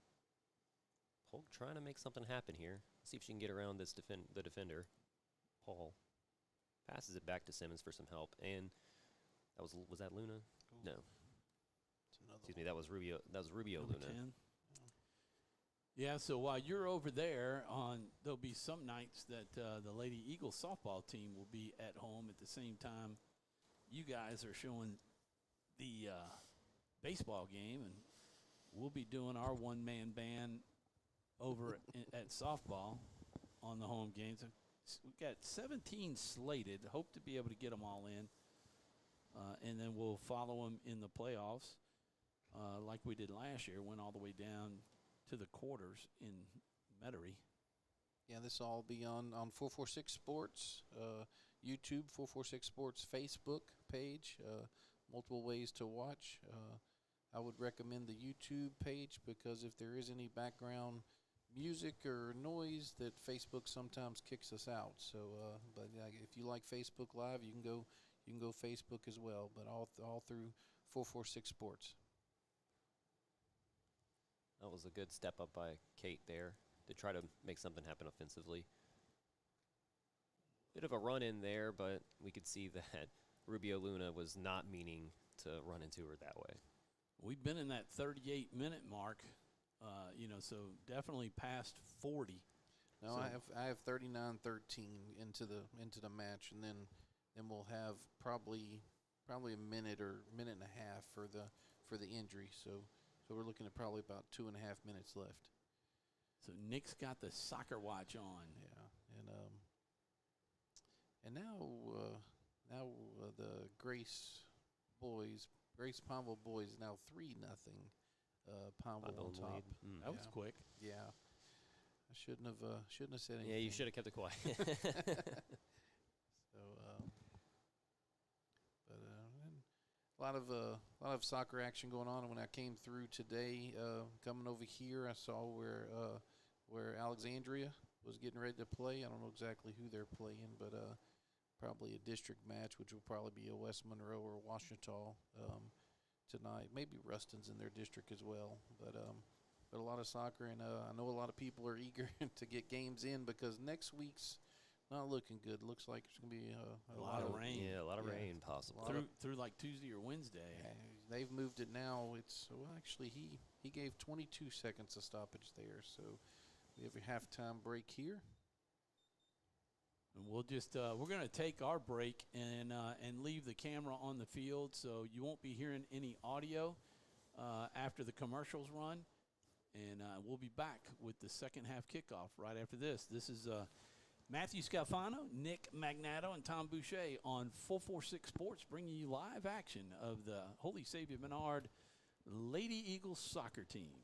Polk trying to make something happen here. See if she can get around this the defender. Paul passes it back to Simmons for some help, and was that Luna? Ooh. No. Excuse me, that was Rubio. That was Rubio Number Luna. 10. Yeah, so while you're over there, there'll be some nights that the Lady Eagles softball team will be at home at the same time you guys are showing the baseball game, and we'll be doing our one-man band over at softball on the home games. We've got 17 slated. Hope to be able to get them all in, and then we'll follow them in the playoffs like we did last year. Went all the way down to the quarters in Metairie. Yeah, this will all be on 446 Sports, YouTube, 446 Sports Facebook page, multiple ways to watch. I would recommend the YouTube page because if there is any background music or noise, that Facebook sometimes kicks us out. So, but if you like Facebook Live, you can go Facebook as well. But all through 446 Sports. That was a good step up by Kate there to try to make something happen offensively. Bit of a run in there, but we could see that Rubio Luna was not meaning to run into her that way. We've been in that 38-minute mark, so definitely past 40. No, so I have 39-13 into the match, and then we'll have probably a minute or minute and a half for the injury. So we're looking at probably about 2.5 minutes left. So Nick's got the soccer watch on. Yeah, and now the Grace Pineville boys now 3-0. Pineville on top. That was quick. Yeah, I shouldn't have said anything. Yeah, you should have kept it quiet. So, a lot of soccer action going on. And when I came through today, coming over here, I saw where Alexandria was getting ready to play. I don't know exactly who they're playing, but probably a district match, which will probably be a West Monroe or Washita tonight. Maybe Ruston's in their district as well. But a lot of soccer, and I know a lot of people are eager to get games in because next week's not looking good. Looks like it's going to be a lot of rain. Yeah, a lot of rain possible. Through like Tuesday or Wednesday. Yeah, they've moved it now. Actually he gave 22 seconds of stoppage there. So we have a halftime break here. And we'll just we're going to take our break and leave the camera on the field, so you won't be hearing any audio after the commercials run. And we'll be back with the second half kickoff right after this. This is Matthew Scalfano, Nick Magnato, and Tom Boucher on 446 Sports, bringing you live action of the Holy Savior Menard Lady Eagles soccer team.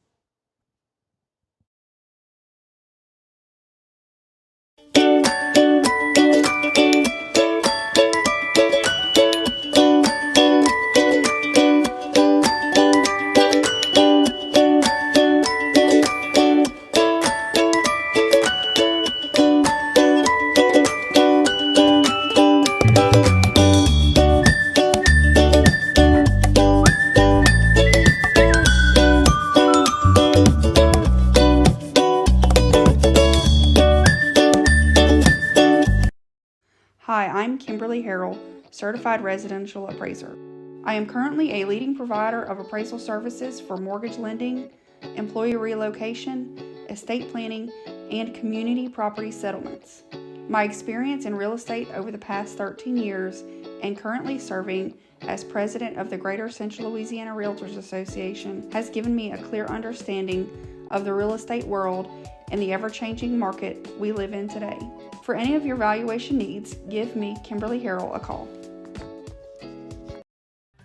Hi, I'm Kimberly Harrell, Certified Residential Appraiser. I am currently a leading provider of appraisal services for mortgage lending, employee relocation, estate planning, and community property settlements. My experience in real estate over the past 13 years and currently serving as president of the Greater Central Louisiana Realtors Association has given me a clear understanding of the real estate world and the ever-changing market we live in today. For any of your valuation needs, give me, Kimberly Harrell, a call.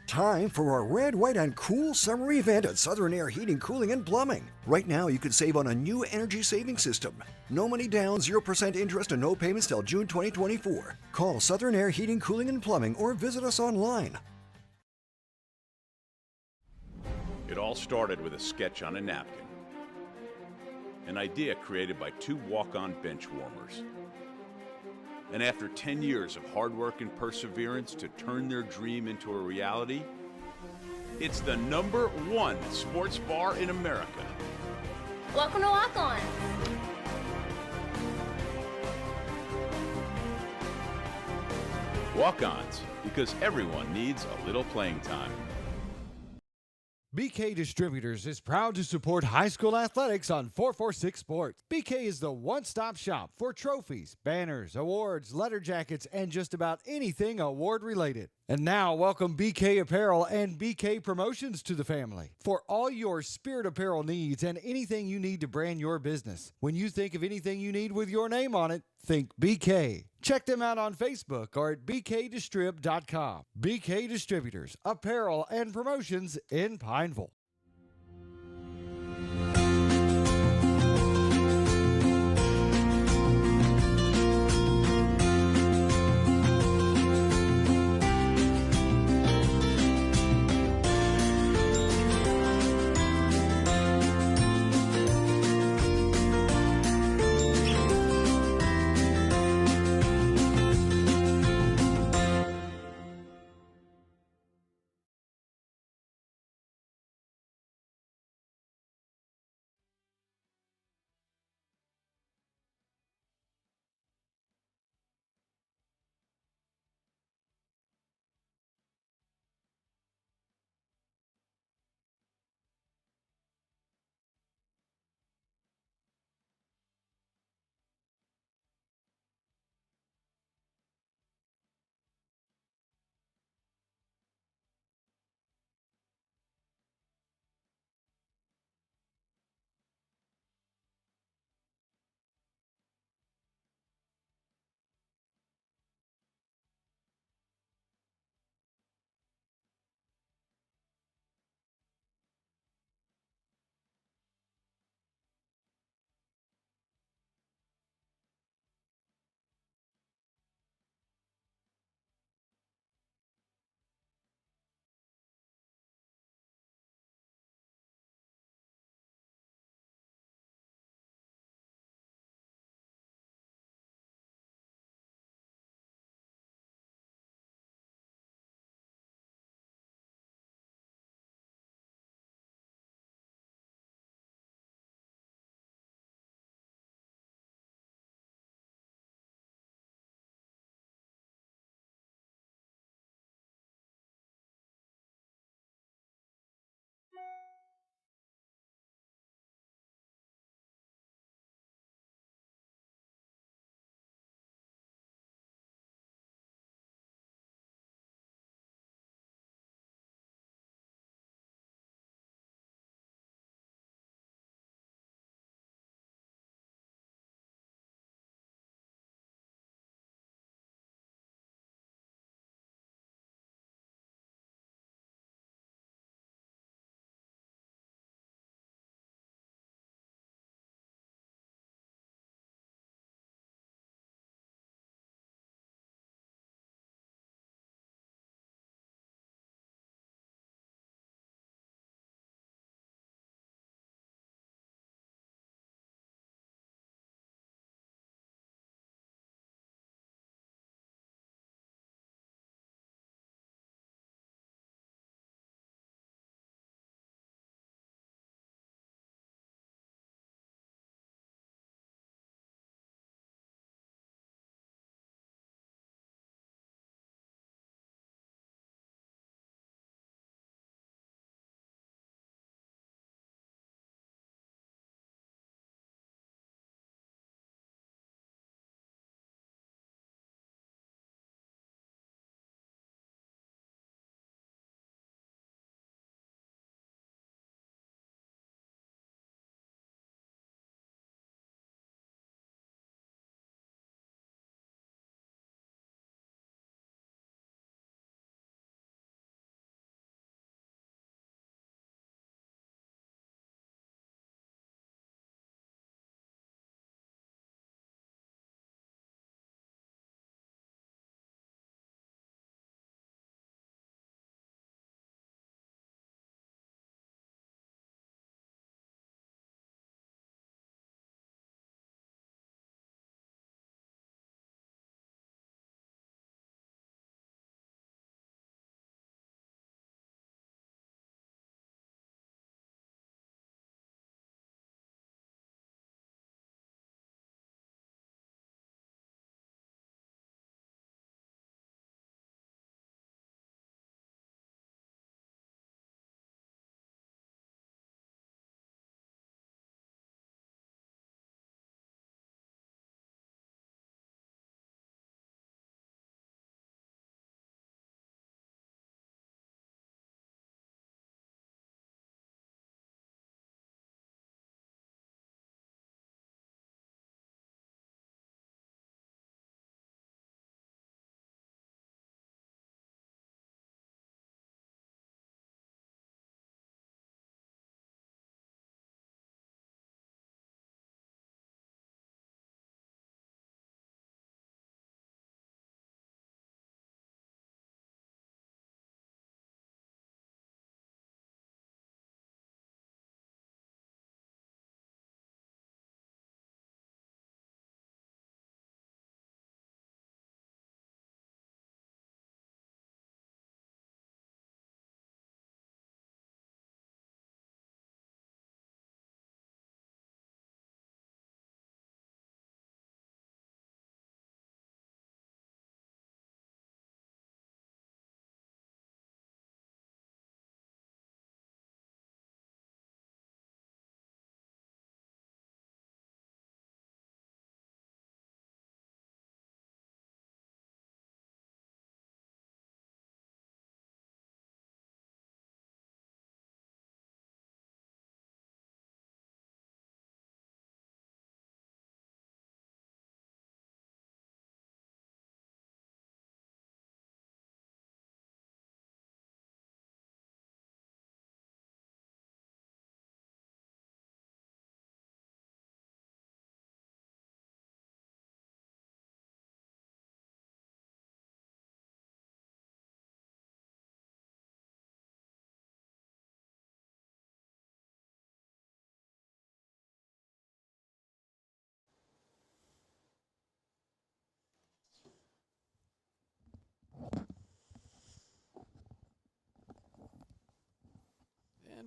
Time for our red, white, and cool summer event at Southern Air Heating, Cooling, and Plumbing. Right now, you can save on a new energy saving system. No money down, 0% interest, and no payments till June 2024. Call Southern Air Heating, Cooling, and Plumbing or visit us online. It all started with a sketch on a napkin. An idea created by two walk-on bench warmers. And after 10 years of hard work and perseverance to turn their dream into a reality, it's the #1 sports bar in America. Welcome to Walk On. Walk-ons, because everyone needs a little playing time. BK Distributors is proud to support high school athletics on 446 Sports. BK is the one-stop shop for trophies, banners, awards, letter jackets, and just about anything award-related. And now, welcome BK Apparel and BK Promotions to the family for all your spirit apparel needs and anything you need to brand your business. When you think of anything you need with your name on it, think BK. Check them out on Facebook or at bkdistrib.com. BK Distributors, Apparel and Promotions in Pineville.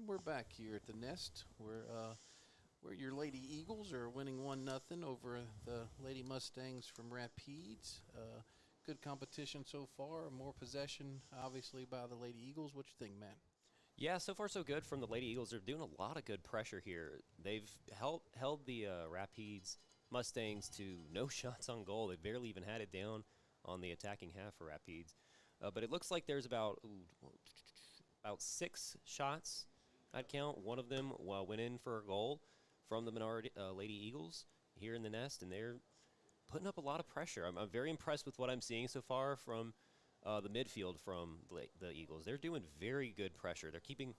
And we're back here at the Nest, where your Lady Eagles are winning 1-0 over the Lady Mustangs from Rapides. Good competition so far. More possession, obviously, by the Lady Eagles. What you think, Matt? Yeah, so far so good from the Lady Eagles. They're doing a lot of good pressure here. They've held the Rapides Mustangs to no shots on goal. They barely even had it down on the attacking half for Rapides. But it looks like there's about 6 shots, I'd count. One of them went in for a goal from the Menard Lady Eagles here in the Nest, and they're putting up a lot of pressure. I'm very impressed with what I'm seeing so far from the midfield from the Eagles. They're doing very good pressure. They're keeping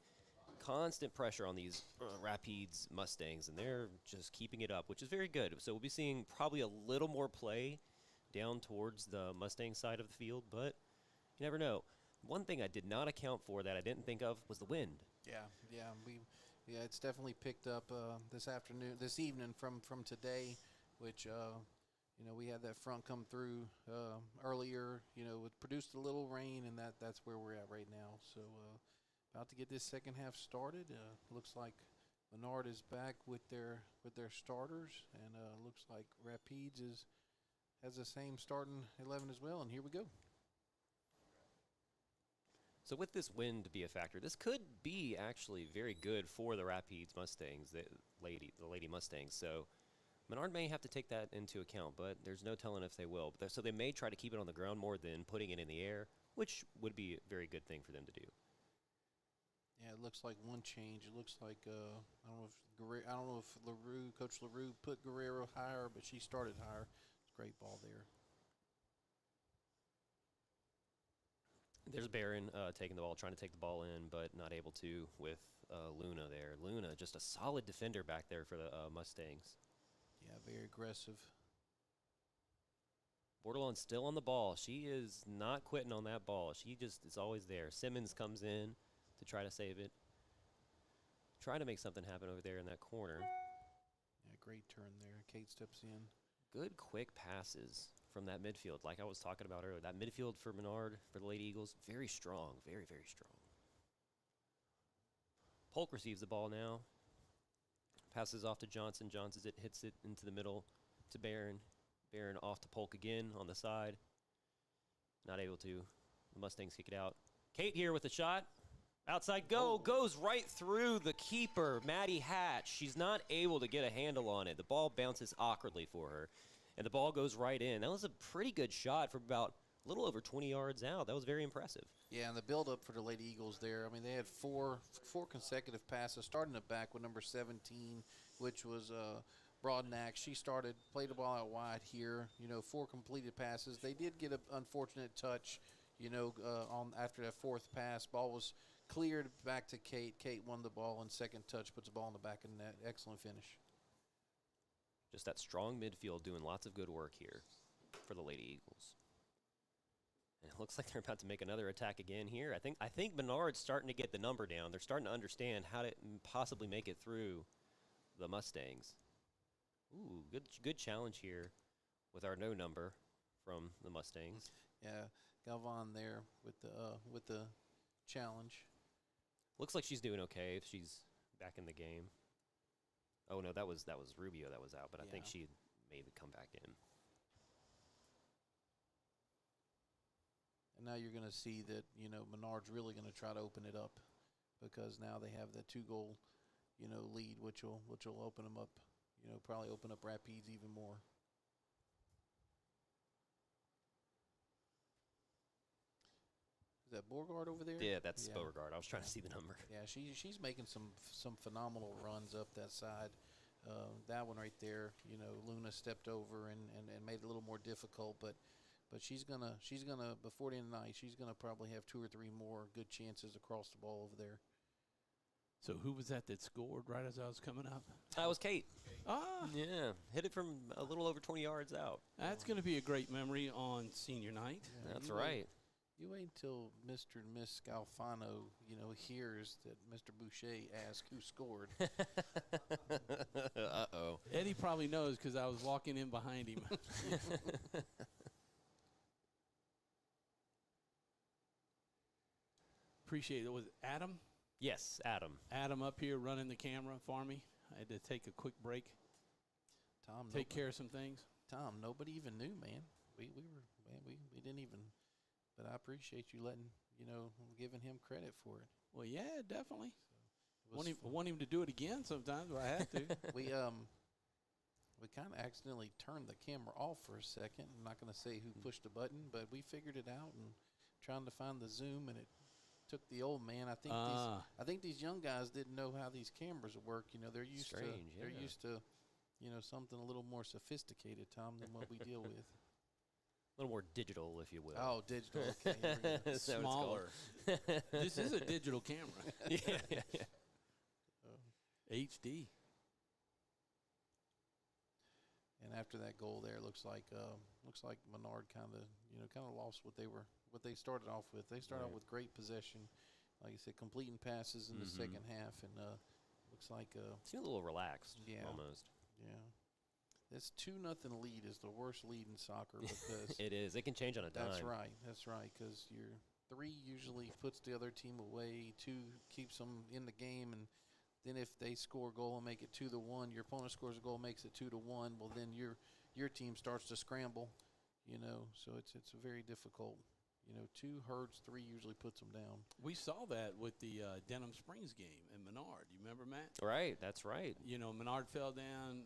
constant pressure on these Rapides Mustangs, and they're just keeping it up, which is very good. So we'll be seeing probably a little more play down towards the Mustang side of the field, but you never know. One thing I did not account for that I didn't think of was the wind. Yeah, it's definitely picked up this evening from today, which we had that front come through earlier. It produced a little rain, and that's where we're at right now. So about to get this second half started. Looks like Menard is back with their starters, and looks like Rapides has the same starting 11 as well. And here we go. So with this wind to be a factor, this could be actually very good for the Rapides Mustangs, the Lady Mustangs. So Menard may have to take that into account, but there's no telling if they will. So they may try to keep it on the ground more than putting it in the air, which would be a very good thing for them to do. Yeah, it looks like one change. It looks like I don't know if Coach LaRue put Guerrero higher, but she started higher. It's a great ball there. There's Barron taking the ball, trying to take the ball in, but not able to with Luna there. Luna, just a solid defender back there for the Mustangs. Yeah, very aggressive. Bordelon still on the ball. She is not quitting on that ball. She just is always there. Simmons comes in to try to save it. Trying to make something happen over there in that corner. Yeah, great turn there. Kate steps in. Good quick passes from that midfield, like I was talking about earlier. That midfield for Menard, for the Lady Eagles, very strong, very, very strong. Polk receives the ball now. Passes off to Johnson. Johnson hits it into the middle to Barron. Barron off to Polk again on the side. Not able to. The Mustangs kick it out. Kate here with a shot. Outside goal. Goes right through the keeper, Maddie Hatch. She's not able to get a handle on it. The ball bounces awkwardly for her, and the ball goes right in. That was a pretty good shot from about a little over 20 yards out. That was very impressive. Yeah, and the build-up for the Lady Eagles there, I mean, they had four consecutive passes, starting it back with number 17, which was Broadnax. She played the ball out wide here, 4 completed passes. They did get an unfortunate touch, on after that 4th pass. Ball was cleared back to Kate. Kate won the ball, and second touch puts the ball in the back of the net. Excellent finish. Just that strong midfield doing lots of good work here for the Lady Eagles. And it looks like they're about to make another attack again here. I think Menard's starting to get the number down. They're starting to understand how to possibly make it through the Mustangs. Ooh, good challenge here with our no number from the Mustangs. Yeah, Galvan there with the challenge. Looks like she's doing okay if she's back in the game. Oh no, that was Rubio that was out, but I think she made the comeback in. And now you're going to see that, Menard's really going to try to open it up, because now they have that 2-goal, lead, which will open them up, probably open up Rapides even more. Is that Beauregard over there? Yeah, that's Beauregard. I was trying to see the number. Yeah, she's making some phenomenal runs up that side. That one right there, Luna stepped over and made it a little more difficult, but she's gonna before the end of the night, she's gonna probably have 2 or 3 more good chances across the ball over there. So who was that scored right as I was coming up? That was Kate. Ah, Yeah, hit it from a little over 20 yards out. that's going to be a great memory on senior night. Yeah, That's right. You wait until Mr. and Miss Scalfano, hears that Mr. Boucher asked who scored. Uh-oh. Eddie probably knows because I was walking in behind him. Appreciate it. Was it Adam? Yes, Adam. Adam up here running the camera for me. I had to take a quick break, Tom, take care of some things. Tom, nobody even knew, man. We didn't even. But I appreciate you giving him credit for it. Well, yeah, definitely. It was Want him to do it again sometimes, but I have to. we kind of accidentally turned the camera off for a second. I'm not going to say who pushed the button, but we figured it out and trying to find the zoom, and it took the old man. I think these young guys didn't know how these cameras work. They're used they're used to something a little more sophisticated, Tom, than what we deal with. A little more digital, if you will. Oh, digital. Okay, here we go. Smaller. This is a digital camera. yeah. HD. And after that goal there, looks like Menard kind of lost what they started off with. They started off with great possession, like I said, completing passes in the second half, and looks like seemed a little relaxed, almost. Yeah, this 2-0 lead is the worst lead in soccer because it is. It can change on a dime. That's right. Because your 3 usually puts the other team away, 2 keeps them in the game, and then if they score a goal and make it 2-1, your opponent scores a goal, makes it 2-1. Well, then your team starts to scramble, So it's a very difficult. 2 hurts, 3 usually puts them down. We saw that with the Denham Springs game in Menard. You remember, Matt? Right, that's right. Menard fell down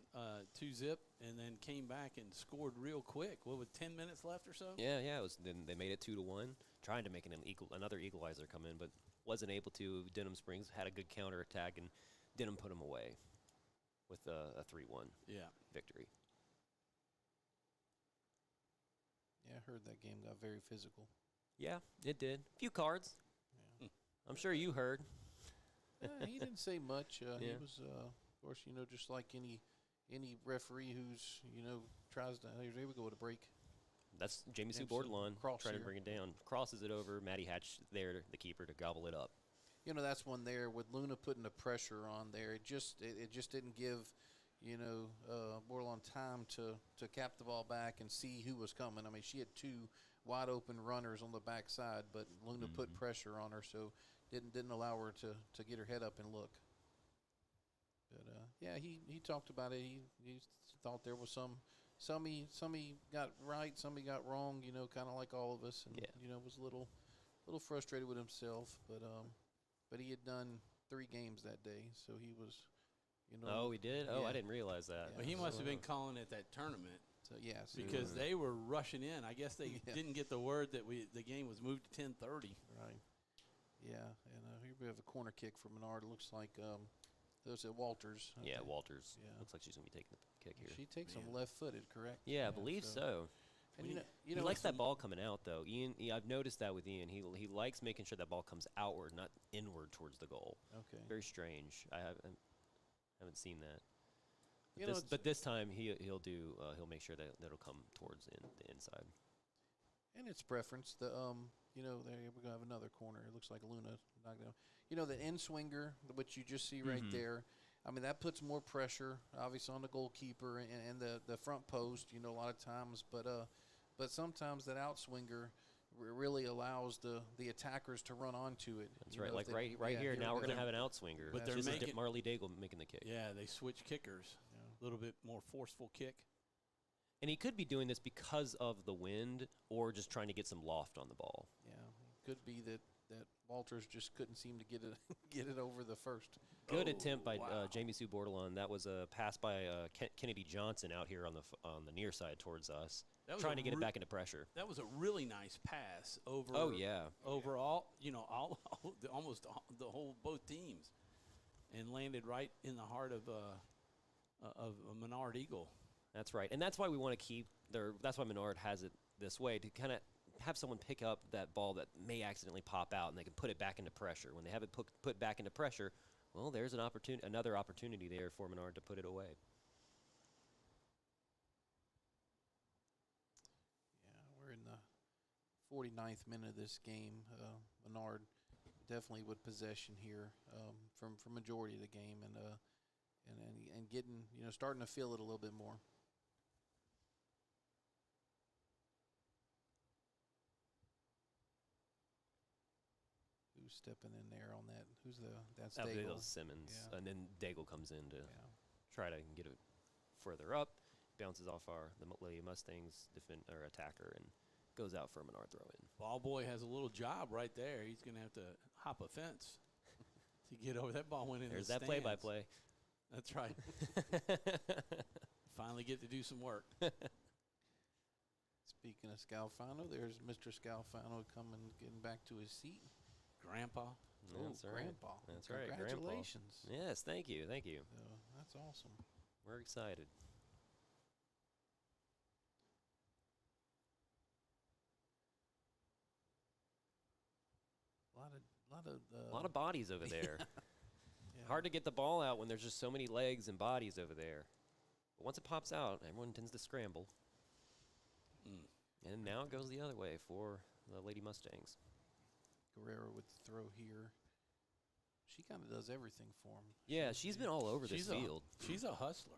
2-0 and then came back and scored real quick. What, with 10 minutes left or so? Yeah. It was. Then they made it 2-1, trying to make another equalizer come in, but wasn't able to. Denham Springs had a good counterattack, and Denham put them away with a 3-1 victory. Yeah, I heard that game got very physical. Yeah, it did. A few cards. Yeah. I'm sure you heard. He didn't say much. He was, of course, just like any referee who's, tries to. Here we go with a break. That's Jamie Sue Jameson Bordelon cross trying here. to bring it down. Crosses it over. Matty Hatch there, the keeper, to gobble it up. That's one there with Luna putting the pressure on there. It just didn't give, Bordelon time to cap the ball back and see who was coming. I mean, she had 2 wide open runners on the backside, but Luna put pressure on her, so didn't allow her to get her head up and look. But he talked about it. He thought there was some he got right, some he got wrong. Kind of like all of us, and was a little frustrated with himself. But he had done 3 games that day, so he was. Oh, he did? Oh, yeah. I didn't realize that. Well, he must have been calling it that tournament. So yes, Because they were rushing in. I guess they didn't get the word that the game was moved to 10:30. Right. Yeah, and here we have a corner kick for Menard. It looks like those at Walters. Okay. Yeah, Walters. Yeah. Looks like she's going to be taking the kick here. She takes them left-footed, correct? Yeah, I believe so. And He likes that ball coming out, though. Ian, I've noticed that with Ian. He likes making sure that ball comes outward, not inward towards the goal. Okay. Very strange. I haven't seen that. You know, But this time he'll make sure that that'll come towards the inside. And it's preference. The there we're gonna have another corner. It looks like Luna knocked down. The end swinger, which you just see right there. I mean, that puts more pressure, obviously, on the goalkeeper and the front post. A lot of times, but sometimes that outswinger really allows the attackers to run onto it. That's right. Like right here. Now we're gonna have an outswinger. But they're this making is Marley Daigle making the kick. Yeah, they switch kickers. A little bit more forceful kick. And he could be doing this because of the wind or just trying to get some loft on the ball. Yeah, it could be that Walters just couldn't seem to get it over the first. Good attempt by Jamie Sue Bordelon. That was a pass by Kennedy Johnson out here on the near side towards us, trying to get it back into pressure. That was a really nice pass over. Oh yeah. Overall, almost the whole both teams, and landed right in the heart of a Menard Eagle. That's right, and that's why we want to keep that's why Menard has it this way, to kind of have someone pick up that ball that may accidentally pop out, and they can put it back into pressure. When they have it put back into pressure, well, there's another opportunity there for Menard to put it away. Yeah, we're in the 49th minute of this game. Menard definitely with possession here for majority of the game, and getting starting to feel it a little bit more. Who's stepping in there on that? That's I believe Daigle. that was Simmons, Yeah. and then Daigle comes in to Yeah. try to get it further up, bounces off the Lady Mustangs attacker, and goes out for a Menard throw in. Ball boy has a little job right there. He's going to have to hop a fence to get over. That ball went in There's the that stands. play-by-play. That's right. Finally get to do some work. Speaking of Scalfano, there's Mr. Scalfano getting back to his seat. Grandpa. That's right. Grandpa. That's right, Grandpa. Congratulations. Yes, thank you. That's awesome. We're excited. A A lot of bodies over there. Yeah. Hard to get the ball out when there's just so many legs and bodies over there. But once it pops out, everyone tends to scramble. And now it goes the other way for the Lady Mustangs. Guerrero with the throw here. She kind of does everything for him. Yeah, she's been all over this field. She's a hustler.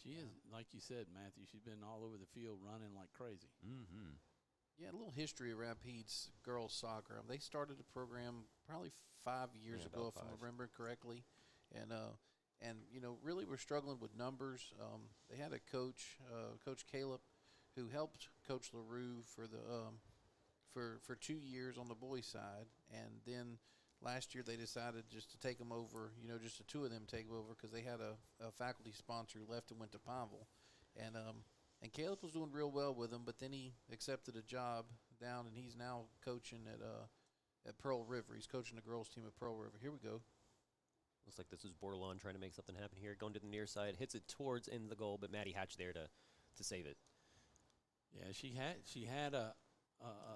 She is, like you said, Matthew, she's been all over the field running like crazy. Mm-hmm. Yeah, a little history of Rapides girls soccer. They started the program probably 5 years ago, about if I 5. remember correctly, and really were struggling with numbers. They had a coach, Coach Caleb, who helped Coach LaRue for 2 years on the boys' side, and then last year they decided just to take them over. Just the two of them take them over because they had a faculty sponsor who left and went to Pineville, and Caleb was doing real well with them, but then he accepted a job down, and he's now coaching at Pearl River. He's coaching the girls' team at Pearl River. Here we go. Looks like this is Bordelon trying to make something happen here. Going to the near side, hits it towards in the goal, but Maddie Hatch there to save it. Yeah, she had a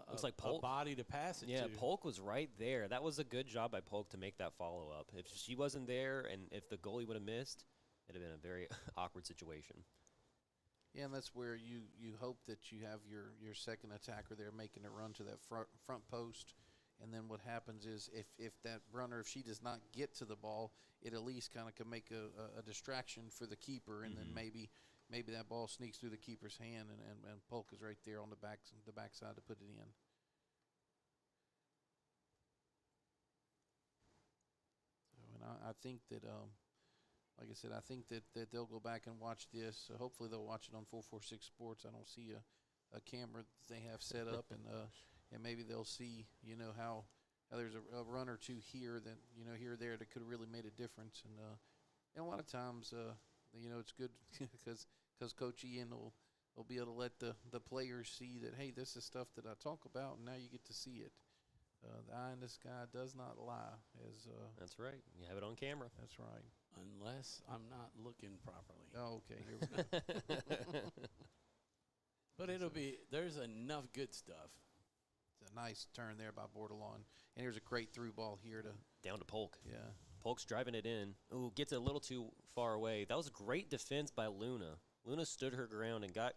Looks like a Polk. body to pass it Yeah, to. Polk was right there. That was a good job by Polk to make that follow-up. If she wasn't there and if the goalie would have missed, it would have been a very awkward situation. Yeah, and that's where you hope that you have your second attacker there making a run to that front post. And then what happens is if that runner, if she does not get to the ball, it at least kind of can make a distraction for the keeper, and then maybe that ball sneaks through the keeper's hand, and Polk is right there on the backside to put it in. So, and I think that, like I said, I think that they'll go back and watch this. Hopefully they'll watch it on 446 Sports. I don't see a camera that they have set up, and maybe they'll see, how there's a run or two here that, here or there that could have really made a difference. And a lot of times, it's good because Coach Ian will be able to let the players see that, hey, this is stuff that I talk about, and now you get to see it. The eye in the sky does not lie. That's right. You have it on camera. That's right. Unless I'm not looking properly. Oh, okay, here we go. But there's enough good stuff. It's a nice turn there by Bordelon. And here's a great through ball here Down to Polk. yeah. Polk's driving it in. Ooh, gets it a little too far away. That was great defense by Luna. Luna stood her ground and got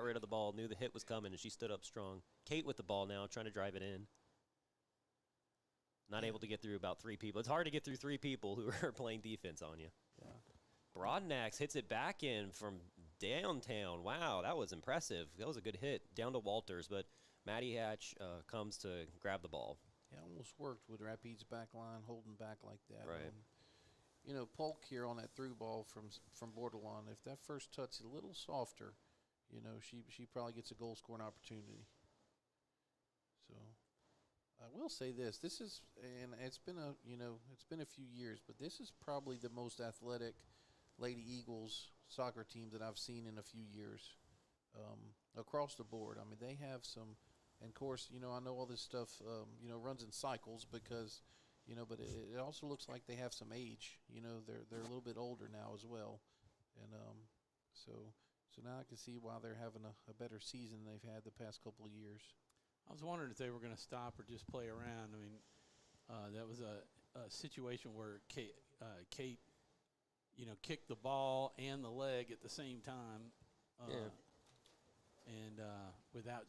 rid of the ball, knew the hit was coming, and she stood up strong. Kate with the ball now, trying to drive it in. Not able to get through about 3 people. It's hard to get through 3 people who are playing defense on you. Yeah. Broadnax hits it back in from downtown. Wow, that was impressive. That was a good hit down to Walters, but Maddie Hatch comes to grab the ball. Yeah, almost worked with Rapides back line, holding back like that. Right. Polk here on that through ball from Bordelon, if that first touch is a little softer, she probably gets a goal scoring opportunity. So I will say this is, and it's been a few years, but this is probably the most athletic Lady Eagles soccer team that I've seen in a few years, across the board. I mean, they have some, and of course, I know all this stuff, runs in cycles because, but it also looks like they have some age. They're a little bit older now as well, and so now I can see why they're having a better season than they've had the past couple of years. I was wondering if they were going to stop or just play around. I mean, that was a situation where Kate kicked the ball and the leg at the same time. And without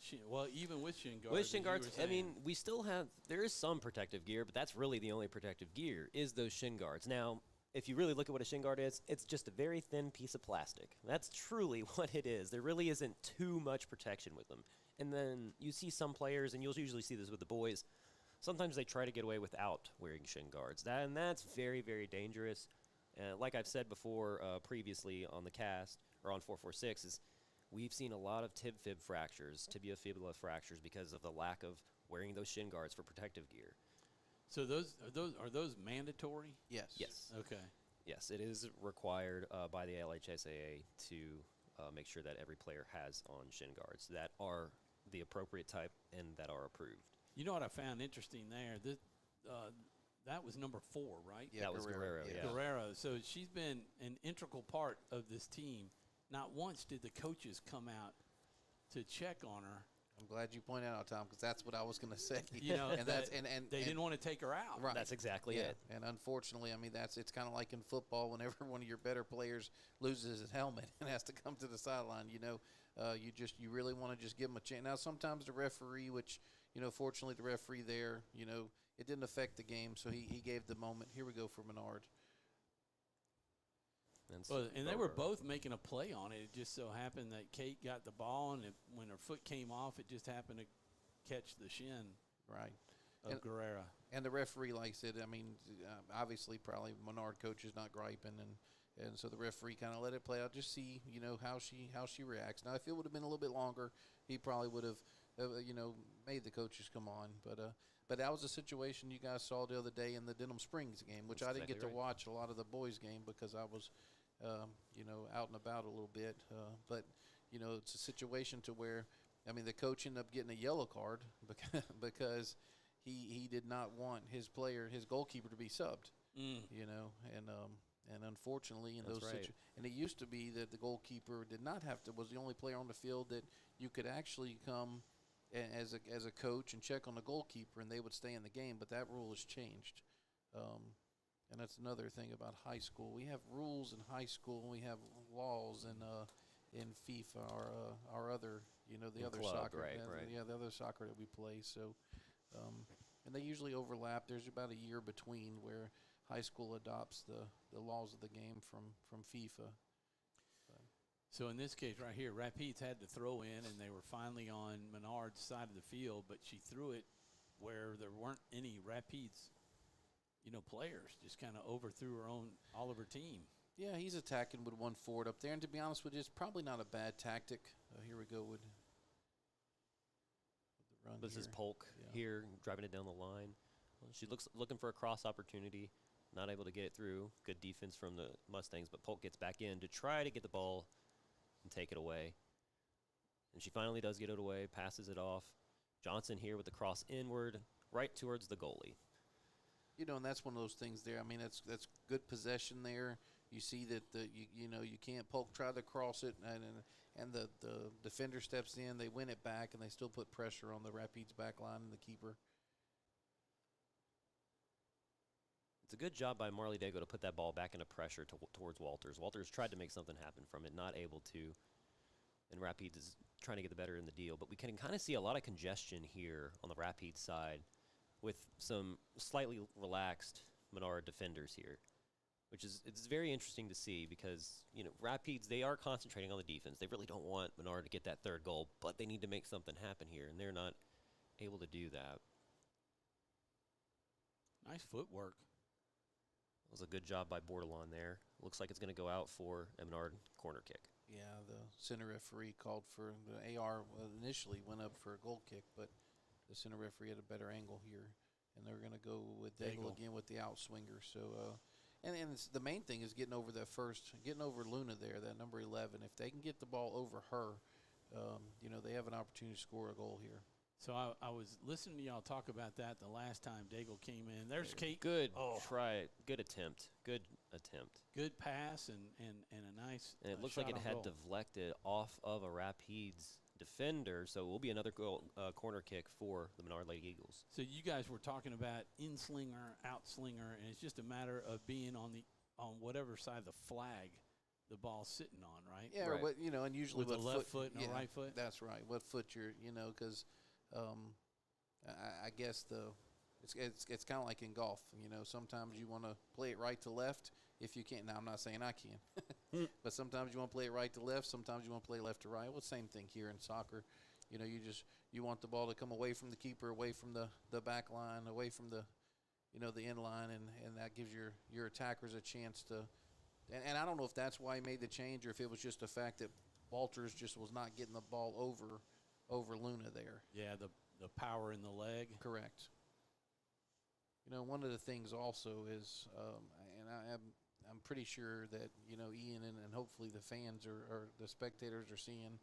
even with shin guards. With shin guards, I mean, we still have, there is some protective gear, but that's really the only protective gear is those shin guards. Now, if you really look at what a shin guard is, it's just a very thin piece of plastic. That's truly what it is. There really isn't too much protection with them. And then you see some players, and you'll usually see this with the boys, sometimes they try to get away without wearing shin guards. That's very, very dangerous. Like I've said before previously on the cast, or on 446, is we've seen a lot of tib-fib fractures, tibia-fibula fractures, because of the lack of wearing those shin guards for protective gear. So are those mandatory? Yes. Yes. Okay. Yes, it is required by the LHSAA to make sure that every player has on shin guards that are the appropriate type and that are approved. You know what I found interesting there? That was number 4, right? Yeah, that was Guerrero, yeah. Guerrero. So she's been an integral part of this team. Not once did the coaches come out to check on her. I'm glad you pointed out, Tom, because that's what I was going to say. You know, and they didn't want to take her out. Right. That's exactly it. And unfortunately, I mean, it's kind of like in football. Whenever one of your better players loses his helmet and has to come to the sideline, you really want to just give him a chance. Now, sometimes the referee, which fortunately the referee there, it didn't affect the game, so he gave the moment. Here we go for Menard. And they were both making a play on it. It just so happened that Kate got the ball, and when her foot came off, it just happened to catch the shin of Guerrera. And the referee likes it. I mean, obviously, probably Menard coach is not griping, and so the referee kind of let it play out, just see how she reacts. Now, if it would have been a little bit longer, he probably would have made the coaches come on. But that was a situation you guys saw the other day in the Denham Springs game, which I didn't get to watch a lot of the boys' game because I was out and about a little bit. But it's a situation to where, I mean, the coach ended up getting a yellow card because he did not want his goalkeeper to be subbed. And unfortunately in those situations, and it used to be that the goalkeeper was the only player on the field that you could actually come as a coach and check on the goalkeeper, and they would stay in the game. But that rule has changed. And that's another thing about high school. We have rules in high school, and we have laws in FIFA, our other, the other club, soccer. right. Yeah, the other soccer that we play. So, and they usually overlap. There's about a year between where high school adopts the laws of the game from FIFA. So in this case right here, Rapides had to throw in, and they were finally on Menard's side of the field, but she threw it where there weren't any Rapides players, just kind of overthrew all of her team. Yeah, he's attacking with one forward up there, and to be honest with you, it's probably not a bad tactic. Here we go with the run. This is Polk here driving it down the line. Well, she looking for a cross opportunity, not able to get it through. Good defense from the Mustangs, but Polk gets back in to try to get the ball and take it away. And she finally does get it away, passes it off. Johnson here with the cross inward, right towards the goalie. And that's one of those things there. I mean, that's good possession there. You see that you can't. Polk try to cross it, and the defender steps in. They win it back, and they still put pressure on the Rapides back line and the keeper. It's a good job by Marley Dago to put that ball back into pressure towards Walters. Walters tried to make something happen from it, not able to. And Rapides is trying to get the better in the deal. But we can kind of see a lot of congestion here on the Rapides side with some slightly relaxed Menard defenders here, which is it's very interesting to see because, Rapides, they are concentrating on the defense. They really don't want Menard to get that third goal, but they need to make something happen here, and they're not able to do that. Nice footwork. It was a good job by Bordelon there. Looks like it's going to go out for a Menard corner kick. Yeah, the center referee called for the AR initially went up for a goal kick, but the center referee had a better angle here, and they're going to go with Daigle again with the outswinger. So, and the main thing is getting over Luna there, that number 11. If they can get the ball over her, they have an opportunity to score a goal here. So I was listening to y'all talk about that the last time Daigle came in. There's Kate. Good try. Good attempt. Good pass and a nice And it looks like it had deflected off of a Rapides defender, so it will be another corner kick for the Menard Lady Eagles. So you guys were talking about in-slinger, out-slinger, and it's just a matter of being on whatever side of the flag the ball's sitting on, right? Yeah, right. But, and usually with what the left foot and the right foot? That's right. What foot you're, because I guess it's kind of like in golf. Sometimes you want to play it right to left if you can't. Now, I'm not saying I can. But sometimes you want to play it right to left. Sometimes you want to play left to right. Well, same thing here in soccer. You know, you want the ball to come away from the keeper, away from the back line, away from the end line, and that gives your attackers a chance to. And I don't know if that's why he made the change or if it was just the fact that Walters just was not getting the ball over Luna there. Yeah, the power in the leg. Correct. You know, one of the things also is, and I'm pretty sure that, you know, Ian and hopefully the fans or the spectators are seeing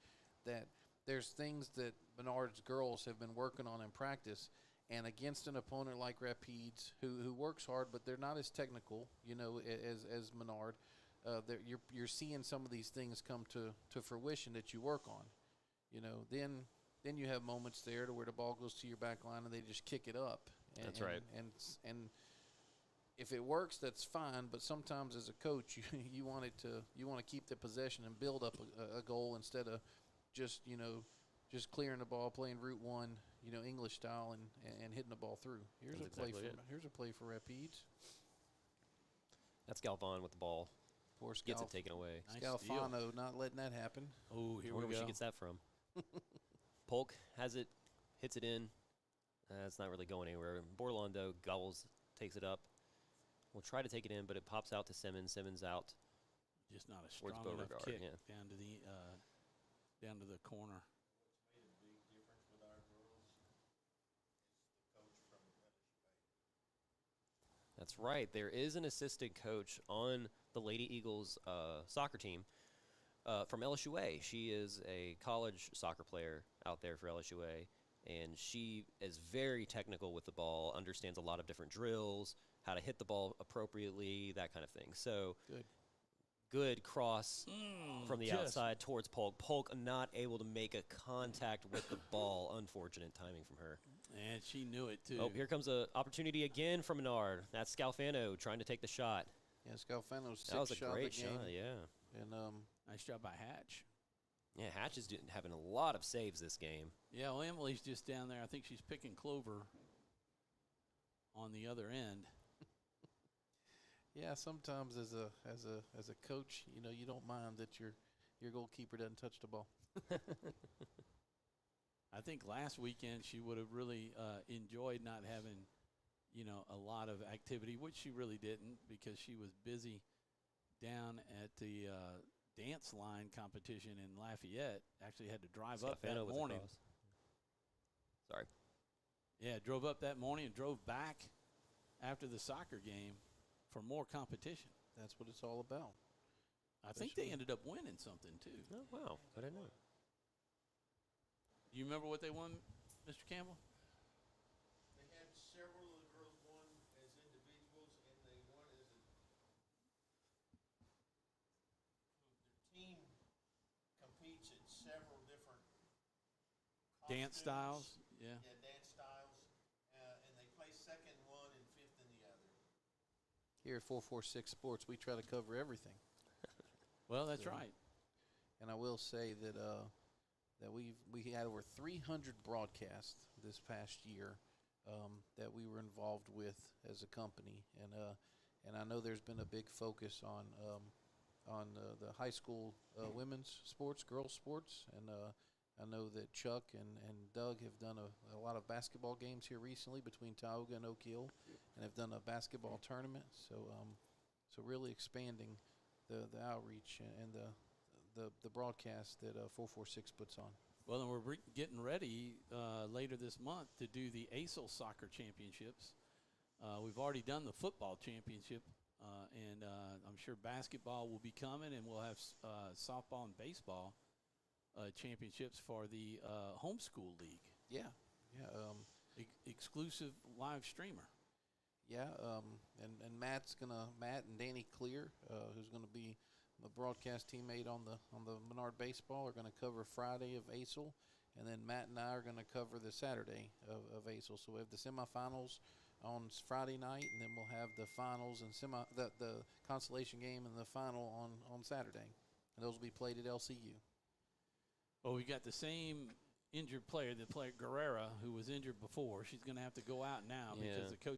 that there's things that Menard's girls have been working on in practice, and against an opponent like Rapides, who works hard, but they're not as technical, you know, as Menard. You're seeing some of these things come to fruition that you work on. You know, then you have moments there to where the ball goes to your back line and they just kick it up. That's right. And if it works, that's fine. But sometimes as a coach, you want to keep the possession and build up a goal instead of just clearing the ball, playing route one, you know, English style, and hitting the ball through. Here's a play for Rapides. That's Galvan with the ball. Poor Gets it taken away. Nice Scalfano not letting that happen. Oh, here we Where go. she gets that from? Polk has it, hits it in. It's not really going anywhere. Borlando gobbles, takes it up. We'll try to take it in, but it pops out to Simmons. Simmons out. Just not a Towards strong enough Beauregard, kick yeah. down to the corner. That's right. There is an assistant coach on the Lady Eagles soccer team from LSUA. She is a college soccer player out there for LSUA, and she is very technical with the ball, understands a lot of different drills, how to hit the ball appropriately, that kind of thing. So good cross from the outside towards Polk. Polk not able to make a contact with the ball. Unfortunate timing from her. And she knew it, too. Oh, here comes an opportunity again from Menard. That's Scalfano trying to take the shot. Yeah, Scalfano's That was a shot great of the game. shot, yeah. And Nice job by Hatch. Yeah, Hatch is having a lot of saves this game. Yeah, well, Emily's just down there. I think she's picking clover on the other end. yeah, sometimes as a coach, you know, you don't mind that your goalkeeper doesn't touch the ball. I think last weekend she would have really enjoyed not having, you know, a lot of activity, which she really didn't because she was busy down at the dance line competition in Lafayette. Actually had to drive up that Scalfano with the morning. cross. Sorry. Yeah, drove up that morning and drove back after the soccer game for more competition. That's what it's all about. I think they ended up winning something, too. Oh, wow. I didn't know. You remember what they won, Mr. Campbell? They had several of the girls won as individuals, and they won as a the team competes at several different Dance costumes. styles, yeah. Yeah, dance styles, and they place second in one and fifth in the other. Here at 446 Sports, we try to cover everything. Well, that's right. And I will say that that we had over 300 broadcasts this past year that we were involved with as a company, and I know there's been a big focus on the high school women's sports, girls sports, and I know that Chuck and Doug have done a lot of basketball games here recently between Tioga and Oak Hill, and have done a basketball tournament. So so really expanding the outreach and the broadcast that 446 puts on. Well, then we're getting ready later this month to do the ASIL soccer championships. We've already done the football championship, and I'm sure basketball will be coming, and we'll have softball and baseball championships for the homeschool league. Yeah. Exclusive live streamer. Yeah, and Matt and Danny Clear, who's going to be a broadcast teammate on the Menard baseball, are going to cover Friday of ASIL, and then Matt and I are going to cover the Saturday of ASIL. So we have the semifinals on Friday night, and then we'll have the finals and the consolation game and the final on Saturday, and those will be played at LCU. Well, we got the same injured player, the player Guerrera, who was injured before. She's going to have to go out now because the coach